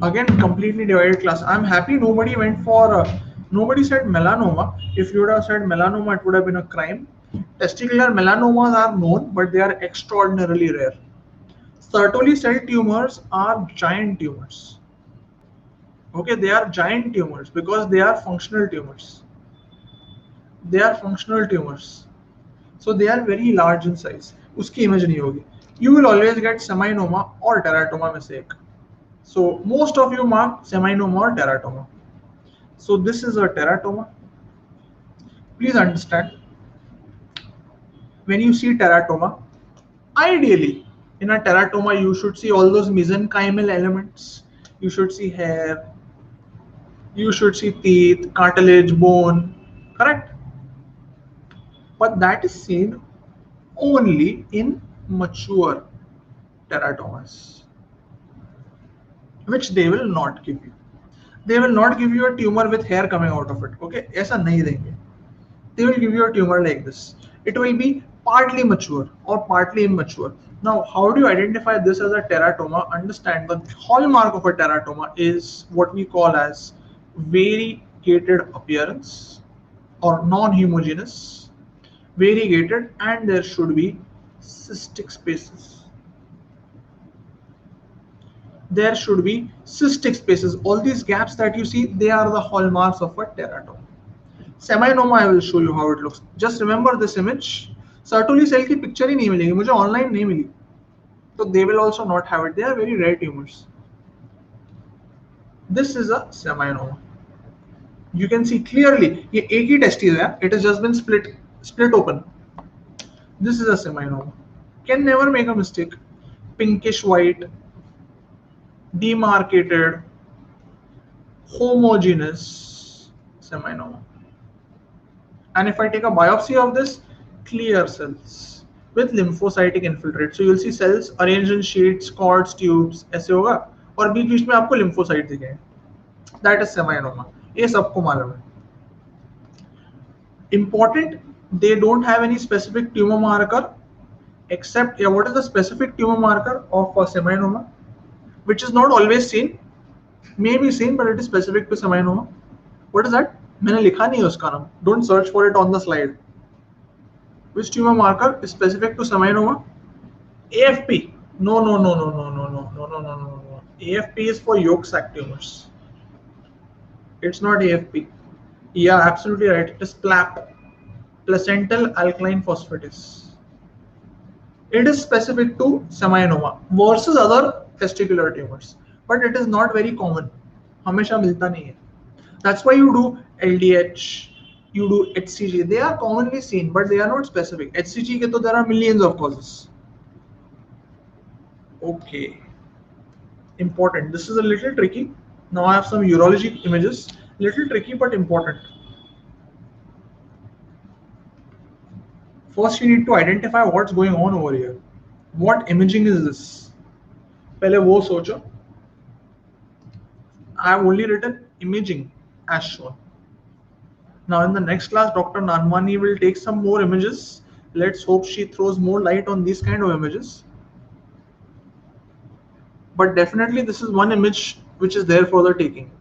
Again, completely divided class. I'm happy nobody went for nobody said melanoma. If you would have said melanoma, it would have been a crime. Testicular melanomas are known, but they are extraordinarily rare. Sertoli cell tumors are giant tumors. Okay, they are giant tumors because they are functional tumors. They are functional tumors. So they are very large in size. Uski image nahi hogi. You will always get seminoma or teratoma में से एक. So most of you mark seminoma or teratoma. So this is a teratoma. Please understand, when you see teratoma, ideally in a teratoma you should see all those mesenchymal elements. You should see hair, you should see teeth, cartilage, bone, correct? But that is seen only in mature teratomas, which they will not give you. They will not give you a tumor with hair coming out of it. Okay, ऐसा नहीं देंगे. They will give you a tumor like this. It will be partly mature or partly immature. Now, how do you identify this as a teratoma? Understand, the hallmark of a teratoma is what we call as variegated appearance or non-homogeneous, variegated, and there should be cystic spaces. There should be cystic spaces. All these gaps that you see, they are the hallmarks of a teratoma. Seminoma, I will show you how it looks. Just remember this image. Sertoli cell की picture ही नहीं मिलेगी मुझे, online नहीं मिली. So they will also not have it. They are very rare tumors. This is a seminoma. You can see clearly ये एक ही testis है. It has just been split open. This is a seminoma. Can never make a mistake. Pinkish white, demarcated, homogeneous seminoma. And if I take a biopsy of this, clear cells with lymphocytic infiltrate. So you'll see cells arranged in sheets, cords, tubes, ऐसे होगा और बीच बीच में आपको lymphocyte दिखेंगे. That is seminoma. ये सबको मालूम है. Important, they don't have any specific tumor marker except, what is the specific tumor marker of a seminoma, which is not always seen, may be seen, but it is specific to seminoma. What is that? मैंने लिखा नहीं है उसका नाम. Don't search for it on the slide. Which tumor marker is specific to seminoma? AFP. No. AFP is for yolk sac tumors. It's not AFP. Yeah, absolutely right. It is PLAP, placental alkaline phosphatase. It is specific to seminoma versus other testicular tumors, but it is not very common. हमेशा मिलता नहीं है. That's why you do LDH, you do HCG. They are commonly seen, but they are not specific. HCG के तो there are millions of causes. Okay. Important. This is a little tricky. Now I have some urology images. Little tricky but important. First, you need to identify what's going on over here. What imaging is this? पहले वो सोचो. I have only written imaging as shown. Now in the next class, Dr. Nanwani will take some more images. Let's hope she throws more light on these kind of images. But definitely this is one image which is there for the taking.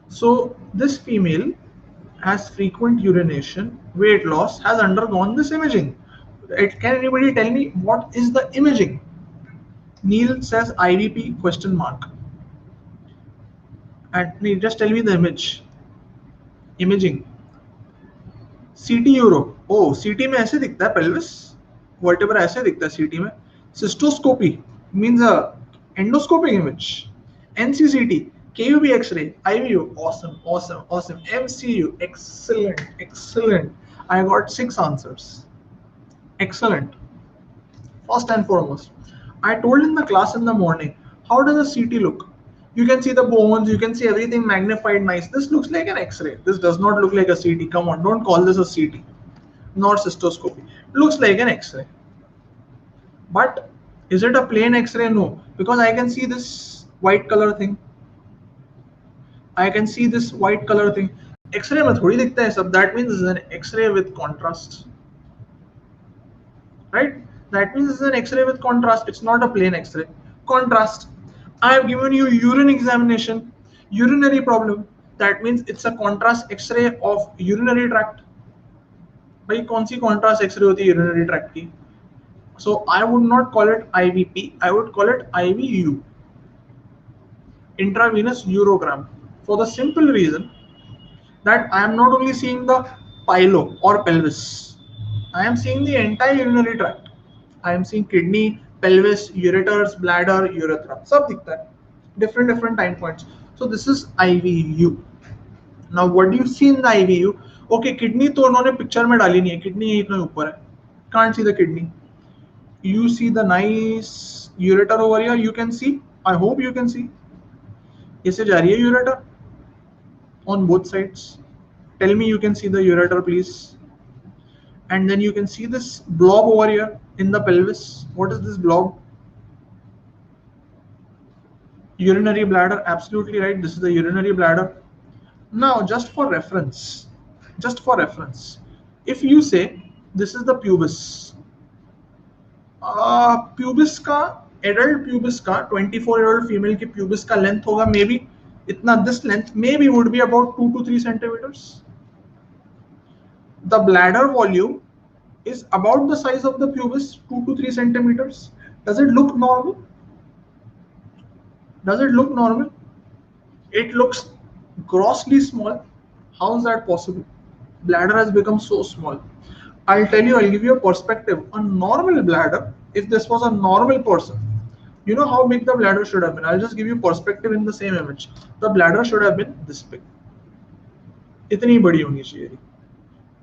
So this female has frequent urination, weight loss, has undergone this imaging. Can anybody tell me what is the imaging? Neil says IVP question mark. And just tell me the image. Imaging. CT uro. Oh, CT में ऐसे दिखता है pelvis. Vertebra ऐसे दिखता है CT में. Cystoscopy means a endoscopic image. NCCT, KUB X-ray, IVU. Awesome. MCU, excellent. I got 6 answers. Excellent. First and foremost, I told in the class in the morning, how does a CT look? You can see the bones, you can see everything magnified nice. This looks like an X-ray. This does not look like a CT. Come on, don't call this a CT. Nor cystoscopy. It looks like an X-ray. But is it a plain X-ray? No, because I can see this white color thing. X-ray में थोड़ी दिखता है सब. That means this is an X-ray with contrast. Right? That means this is an X-ray with contrast. It's not a plain X-ray. Contrast. I have given you urine examination, urinary problem. That means it's a contrast X-ray of urinary tract. भाई कौन सी contrast X-ray होती है urinary tract की? So I would not call it IVP. I would call it IVU, intravenous urogram, for the simple reason that I am not only seeing the pylo or pelvis. I am seeing the entire urinary tract. I am seeing kidney, pelvis, ureters, bladder, urethra. सब दिखता है. Different time points. So this is IVU. Now what do you see in the IVU? Okay, kidney तो उन्होंने picture में डाली नहीं है. Kidney इतना ऊपर है. Can't see the kidney. You see the nice ureter over here. You can see. I hope you can see. ऐसे जा रही है ureter on both sides. Tell me you can see the ureter, please. And then you can see this blob over here in the pelvis. What is this blob? Urinary bladder. Absolutely right. This is the urinary bladder. Now, just for reference, if you say this is the pubis, pubis का adult pubis का 24-year-old female की pubis का length होगा maybe इतना, this length maybe would be about 2 to 3 centimeters. The bladder volume is about the size of the pubis, 2 to 3 centimeters. Does it look normal? It looks grossly small. How is that possible? Bladder has become so small. I'll give you a perspective. A normal bladder, if this was a normal person, You know how big the bladder should have been. I'll just give you perspective in the same image. The bladder should have been this big. इतनी बड़ी होनी चाहिए थी,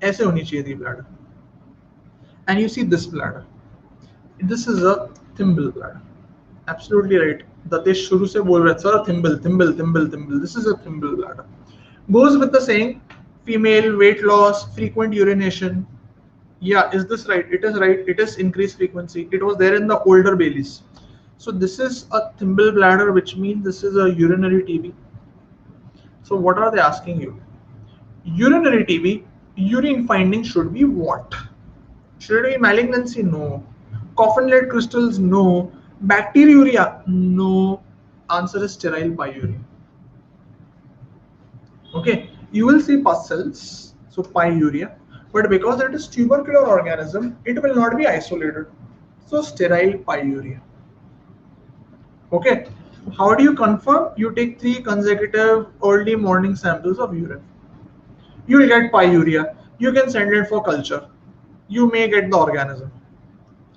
ऐसे होनी चाहिए थी bladder. And you see this bladder. This is a thimble bladder. Absolutely right. Datesh शुरू से बोल रहा है sir, thimble, thimble, thimble, thimble. This is a thimble bladder. Goes with the saying, female, weight loss, frequent urination. Yeah, is this right? It is right. It is increased frequency. It was there in the older Baileys. So this is a thimble bladder, which means this is a urinary TB. So what are they asking you? Urinary TB, urine finding should be what? Should it be malignancy? No. Coffin-led crystals? No. Bacteriuria? No. Answer is sterile pyuria. Okay, you will see pus cells, so pyuria, but because it is tubercular organism, it will not be isolated. So sterile pyuria. Okay, how do you confirm? You take 3 consecutive early morning samples of urine. You will get pyuria. You can send it for culture. You may get the organism,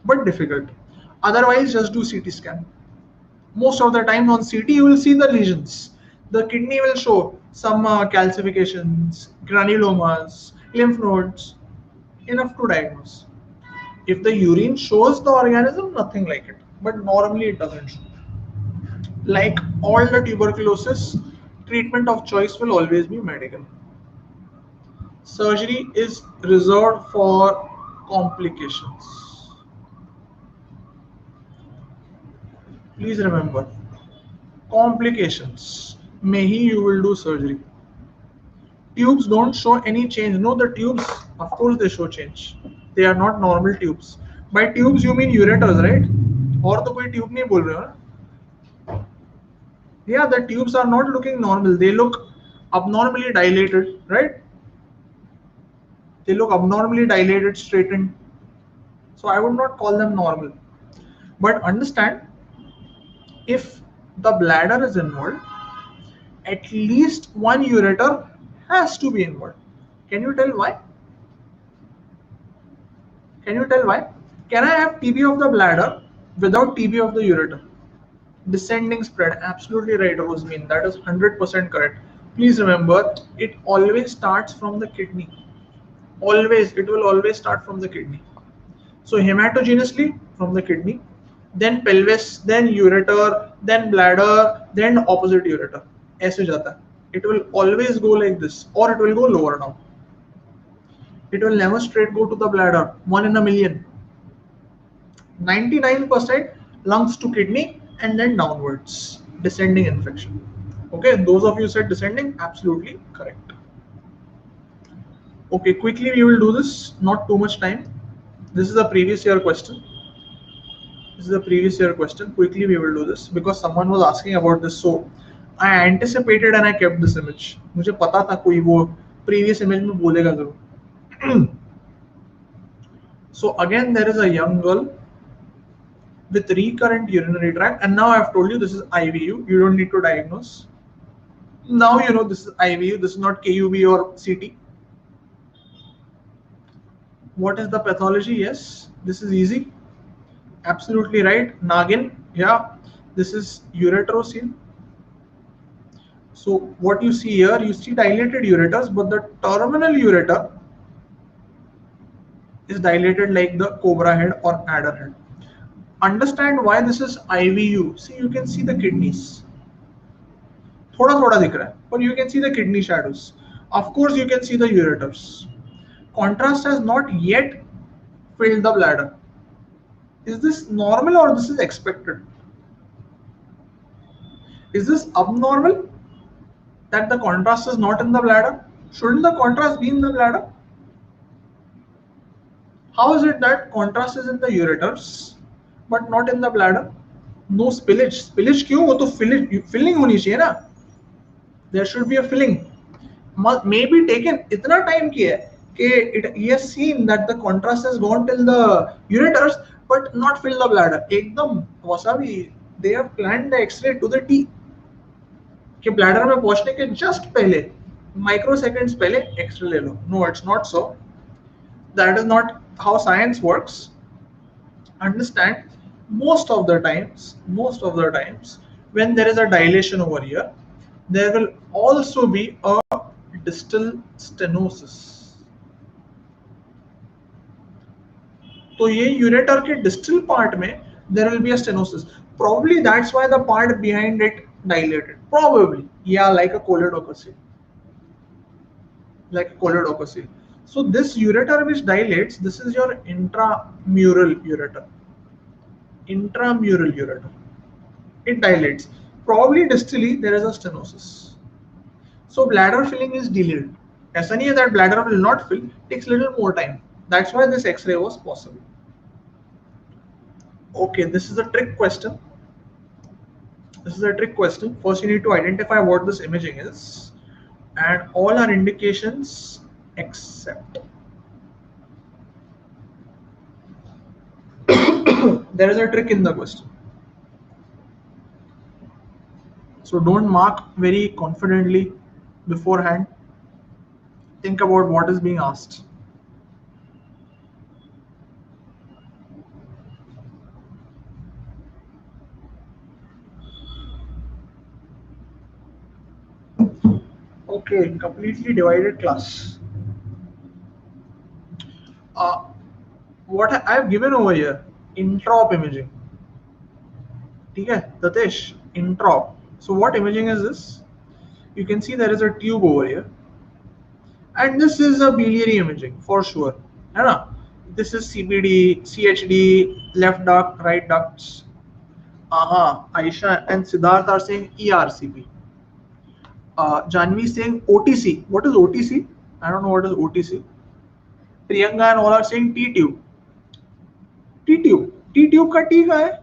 but difficult. Otherwise, just do CT scan. Most of the time on CT, you will see the lesions. The kidney will show some calcifications, granulomas, lymph nodes, enough to diagnose. If the urine shows the organism, nothing like it, but normally it doesn't show. Like all the tuberculosis, treatment of choice will always be medical. Surgery is reserved for complications. Please remember, complications. Maybe you will do surgery. Tubes don't show any change. No, the tubes, of course, they show change. They are not normal tubes. By tubes, you mean ureters, right? और तो कोई tube नहीं बोल रहे हो ना? Yeah, the tubes are not looking normal. They look abnormally dilated, right? They look abnormally dilated, straightened. So I would not call them normal. But understand, if the bladder is involved, at least one ureter has to be involved. Can you tell why? Can you tell why? Can I have TB of the bladder without TB of the ureter? Descending spread, absolutely right, Rosemean. That is 100% correct. Please remember, it always starts from the kidney. Always, it will always start from the kidney. So hematogenously from the kidney, then pelvis, then ureter, then bladder, then opposite ureter. ऐसे जाता है. It will always go like this, or it will go lower down. It will never straight go to the bladder. 1 in a million. 99% lungs to kidney and then downwards. Descending infection. Okay, those of you said descending, absolutely correct. Okay, quickly we will do this, not too much time. This is a previous year question. This is a previous year question. Quickly we will do this because someone was asking about this. So I anticipated and I kept this image. मुझे पता था कोई वो previous image में बोलेगा जरूर. So again there is a young girl with recurrent urinary tract, and now I have told you this is IVU. You don't need to diagnose. Now you know this is IVU. This is not KUB or CT. What is the pathology? Yes, this is easy. Absolutely right. Nagin. Yeah, this is ureterocele. So what you see here, you see dilated ureters, but the terminal ureter is dilated like the cobra head or adder head. Understand why this is IVU. See, you can see the kidneys. थोड़ा थोड़ा दिख रहा है, but you can see the kidney shadows. Of course, you can see the ureters. Contrast has not yet filled the bladder. Is this normal or this is expected? Is this abnormal that the contrast is not in the bladder? Shouldn't the contrast be in the bladder? How is it that contrast is in the ureters but not in the bladder? No spillage. Spillage क्यों? वो तो filling होनी चाहिए ना. There should be a filling. May be taken इतना time किया है कि he has seen that the contrast has gone till the ureters but not filled the bladder. एकदम wasabi. They have planned the X-ray to the T. कि bladder में पहुंचने के just पहले microseconds पहले X-ray ले लो. No, it's not so. That is not how science works. Understand, most of the times when there is a dilation over here, there will also be a distal stenosis. तो ये ureter के distal part में there will be a stenosis. Probably that's why the part behind it dilated. Probably, yeah, like a choledococele. Like a choledococele. So this ureter which dilates, this is your intramural ureter. Intramural ureter. It dilates. Probably distally there is a stenosis. So bladder filling is delayed. ऐसा नहीं है that bladder will not fill, takes little more time. That's why this X-ray was possible. Okay, this is a trick question. First, you need to identify what this imaging is, and all are indications except. There is a trick in the question. So don't mark very confidently beforehand. Think about what is being asked. Okay, completely divided class. What I have given over here, intraop imaging. Okay, Tatesh, intraop. So what imaging is this? You can see there is a tube over here, and this is a biliary imaging for sure. है This is CBD, CHD, left duct, right ducts. Aisha and Siddharth are saying ERCP. Janvi saying OTC. What is OTC? I don't know what is OTC. Priyanka and all are saying T-tube. T-tube. T-tube का T का है?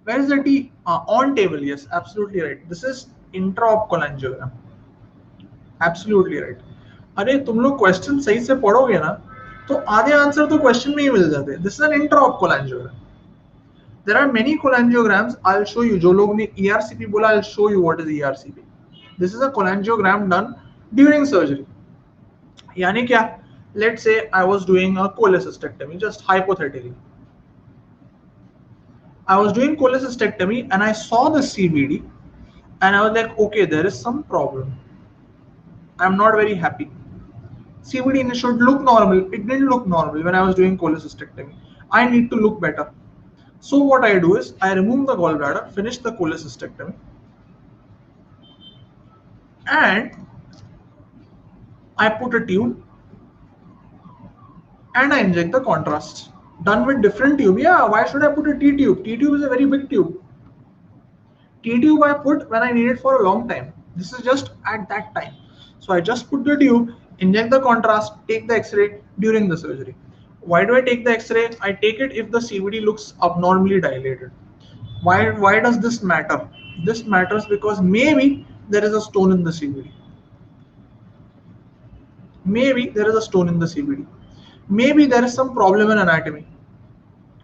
Where is the T? On table. Yes, absolutely right. This is intraop cholangiogram. Absolutely right. अरे तुम लोग question सही से पढ़ोगे ना तो आधे आंसर तो क्वेश्चन में ही मिल जाते हैं. This is an intraop cholangiogram. There are many cholangiograms. I'll show you. जो लोग ने ERCP बोला, I'll show you what is ERCP. This is a cholangiogram done during surgery. यानी क्या? Let's say I was doing a cholecystectomy, just hypothetically. I was doing cholecystectomy and I saw the CBD and I was like, okay, there is some problem. I'm not very happy. CBD should look normal. It didn't look normal when I was doing cholecystectomy. I need to look better. So what I do is I remove the gallbladder, finish the cholecystectomy, and I put a tube and I inject the contrast. Done with different tube. Yeah, why should I put a T-tube? T-tube is a very big tube. T-tube I put when I need it for a long time. This is just at that time. So I just put the tube, inject the contrast, take the X-ray during the surgery. Why do I take the X-ray? I take it if the CVD looks abnormally dilated. Why does this matter? This matters because maybe there is a stone in the CVD. Maybe there is a stone in the CVD. Maybe there is some problem in anatomy.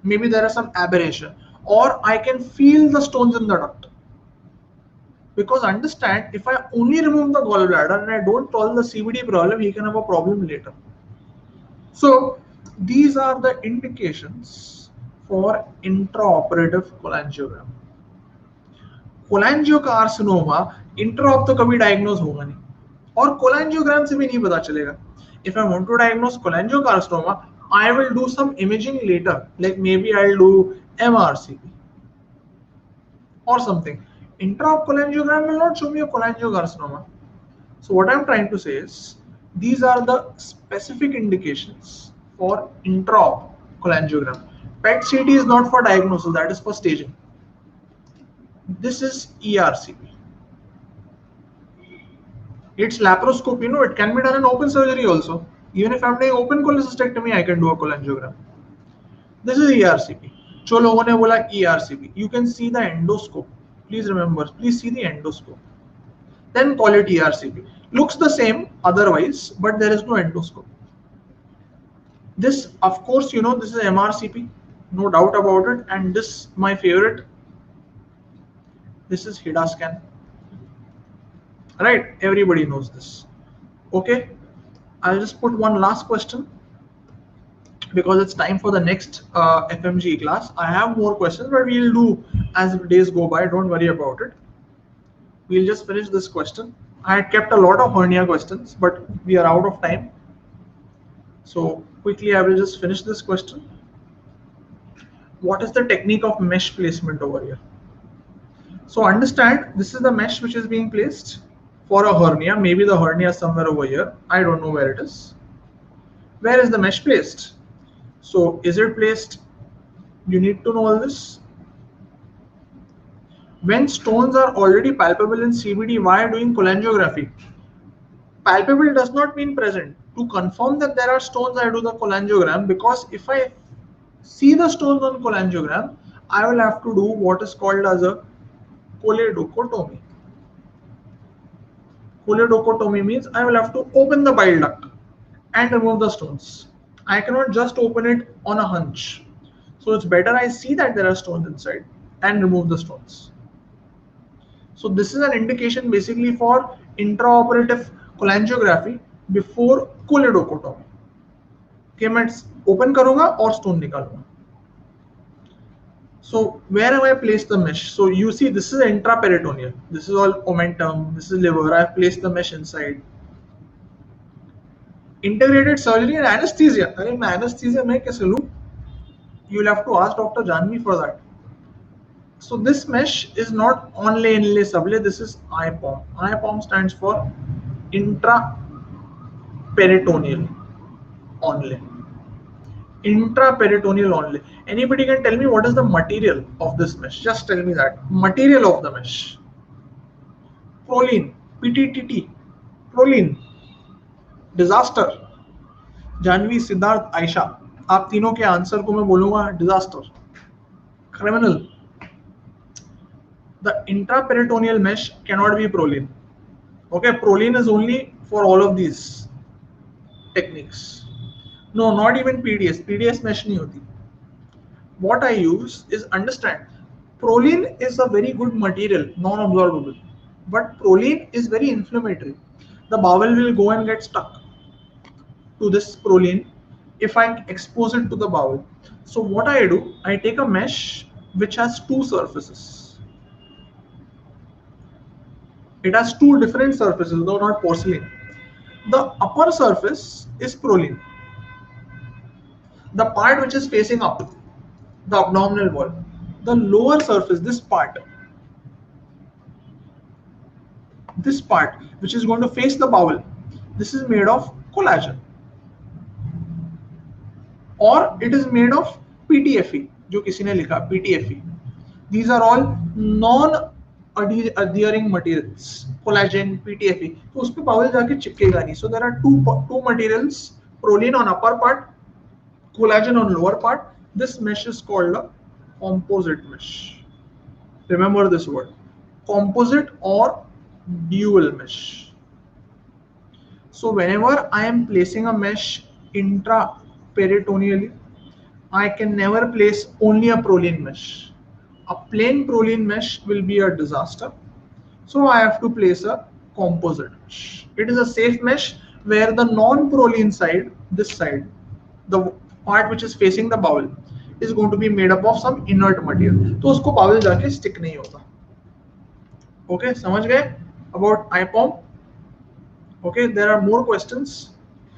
Maybe there is some aberration, or I can feel the stones in the duct. Because understand, if I only remove the gallbladder and I don't solve the CVD problem, he can have a problem later. So these are the indications for intraoperative cholangiogram. Cholangiocarcinoma intraop तो कभी diagnose होगा नहीं, और cholangiogram से भी नहीं पता चलेगा. If I want to diagnose cholangiocarcinoma, I will do some imaging later, like maybe I'll do MRCP or something. Intraop cholangiogram will not show me a cholangiocarcinoma. So what I'm trying to say is, these are the specific indications for intraop cholangiogram. PET-CT is not for diagnosis, that is for staging. This is ERCP. It's laparoscopy, it can be done in open surgery also. Even if I'm doing open cholecystectomy, I can do a cholangiogram. This is ERCP. जो लोगों ने बोला ERCP, you can see the endoscope. Please remember, please see the endoscope. Then call it ERCP. Looks the same otherwise, but there is no endoscope. This, of course, this is MRCP, no doubt about it. And this, my favorite, this is HIDA scan. Right, everybody knows this. Okay, I'll just put one last question. because it's time for the next FMG class. I have more questions, but we'll do as days go by. Don't worry about it. We'll just finish this question. I had kept a lot of hernia questions, but we are out of time. So quickly, I will just finish this question. What is the technique of mesh placement over here? So understand, this is the mesh which is being placed for a hernia. Maybe the hernia is somewhere over here. I don't know where it is. Where is the mesh placed? So is it placed? You need to know all this. When stones are already palpable in CBD, why are doing cholangiography? Palpable does not mean present. To confirm that there are stones, I do the cholangiogram, because if I see the stones on cholangiogram, I will have to do what is called as a choledochotomy. Choledochotomy means I will have to open the bile duct and remove the stones. I cannot just open it on a hunch. So it's better I see that there are stones inside and remove the stones. So this is an indication basically for intraoperative cholangiography before choledochotomy. कि मैं open करूंगा और stone निकालूंगा. So where have I placed the mesh? So you see, this is intraperitoneal. This is all omentum. This is liver. I have placed the mesh inside. Integrated surgery and anesthesia. अरे मैं anesthesia में कैसे लूँ? You will have to ask Dr. Janvi for that. So this mesh is not onlay, inlay, sublay. This is IPOM. IPOM stands for intraperitoneal onlay. Intraperitoneal only. Anybody can tell me what is the material of this mesh? Just tell me that. Material of the mesh. Proline. PTTT. Proline. Disaster. Janvi, Siddharth, Aisha. आप तीनों के answer को मैं बोलूंगा disaster. Criminal. The intraperitoneal mesh cannot be proline. Okay, proline is only for all of these techniques. No, not even PDS. PDS mesh nahi hoti. What I use is, understand, proline is a very good material, non-absorbable, but proline is very inflammatory. The bowel will go and get stuck to this proline if I expose it to the bowel. So what I do, I take a mesh which has two surfaces. It has two different surfaces, though not porcelain. The upper surface is proline. The part which is facing up, the abdominal wall. The lower surface, this part which is going to face the bowel, this is made of collagen, or it is made of PTFE, जो किसी ने लिखा PTFE. These are all non-adhering materials, collagen, PTFE. तो उस पे bowel जाके चिपकेगा नहीं. So there are two materials, proline on upper part, collagen on lower part. This mesh is called a composite mesh. Remember this word, composite or dual mesh. So whenever I am placing a mesh intraperitoneally, I can never place only a proline mesh. A plain proline mesh will be a disaster. So I have to place a composite mesh. It is a safe mesh where the non-proline side, this side, the part which is facing the bowel, is going to be made up of some inert material. तो उसको bowel जाके stick नहीं होता. Okay, समझ गए about IPOM? Okay, there are more questions.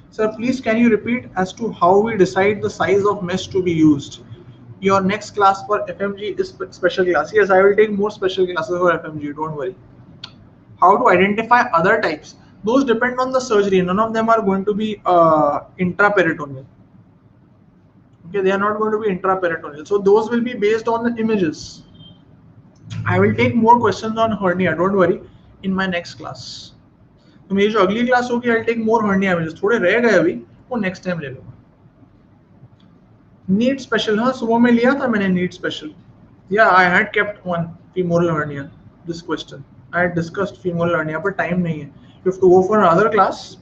Sir, please can you repeat as to how we decide the size of mesh to be used? Your next class for FMG is special class. Yes, I will take more special classes for FMG, don't worry. How to identify other types? Those depend on the surgery. None of them are going to be intraperitoneal. Okay, they are not going to be intraperitoneal. So those will be based on the images. I will take more questions on hernia, don't worry, in my next class. तो मेरी जो अगली class होगी, I'll take more hernia images. थोड़े रह गए अभी, वो next time ले लूँगा. Need special, हाँ सुबह में लिया था मैंने need special. Yeah, I had kept one femoral hernia. This question I had discussed femoral hernia, but time नहीं है. You have to go for another class.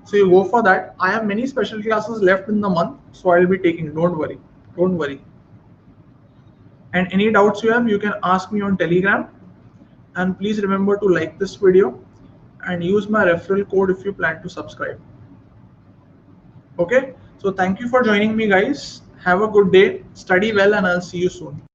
So you go for that. I have many special classes left in the month, so I'll be taking. Don't worry. Don't worry. And any doubts you have, you can ask me on Telegram. And please remember to like this video and use my referral code if you plan to subscribe. Okay. So thank you for joining me, guys. Have a good day, study well, and I'll see you soon.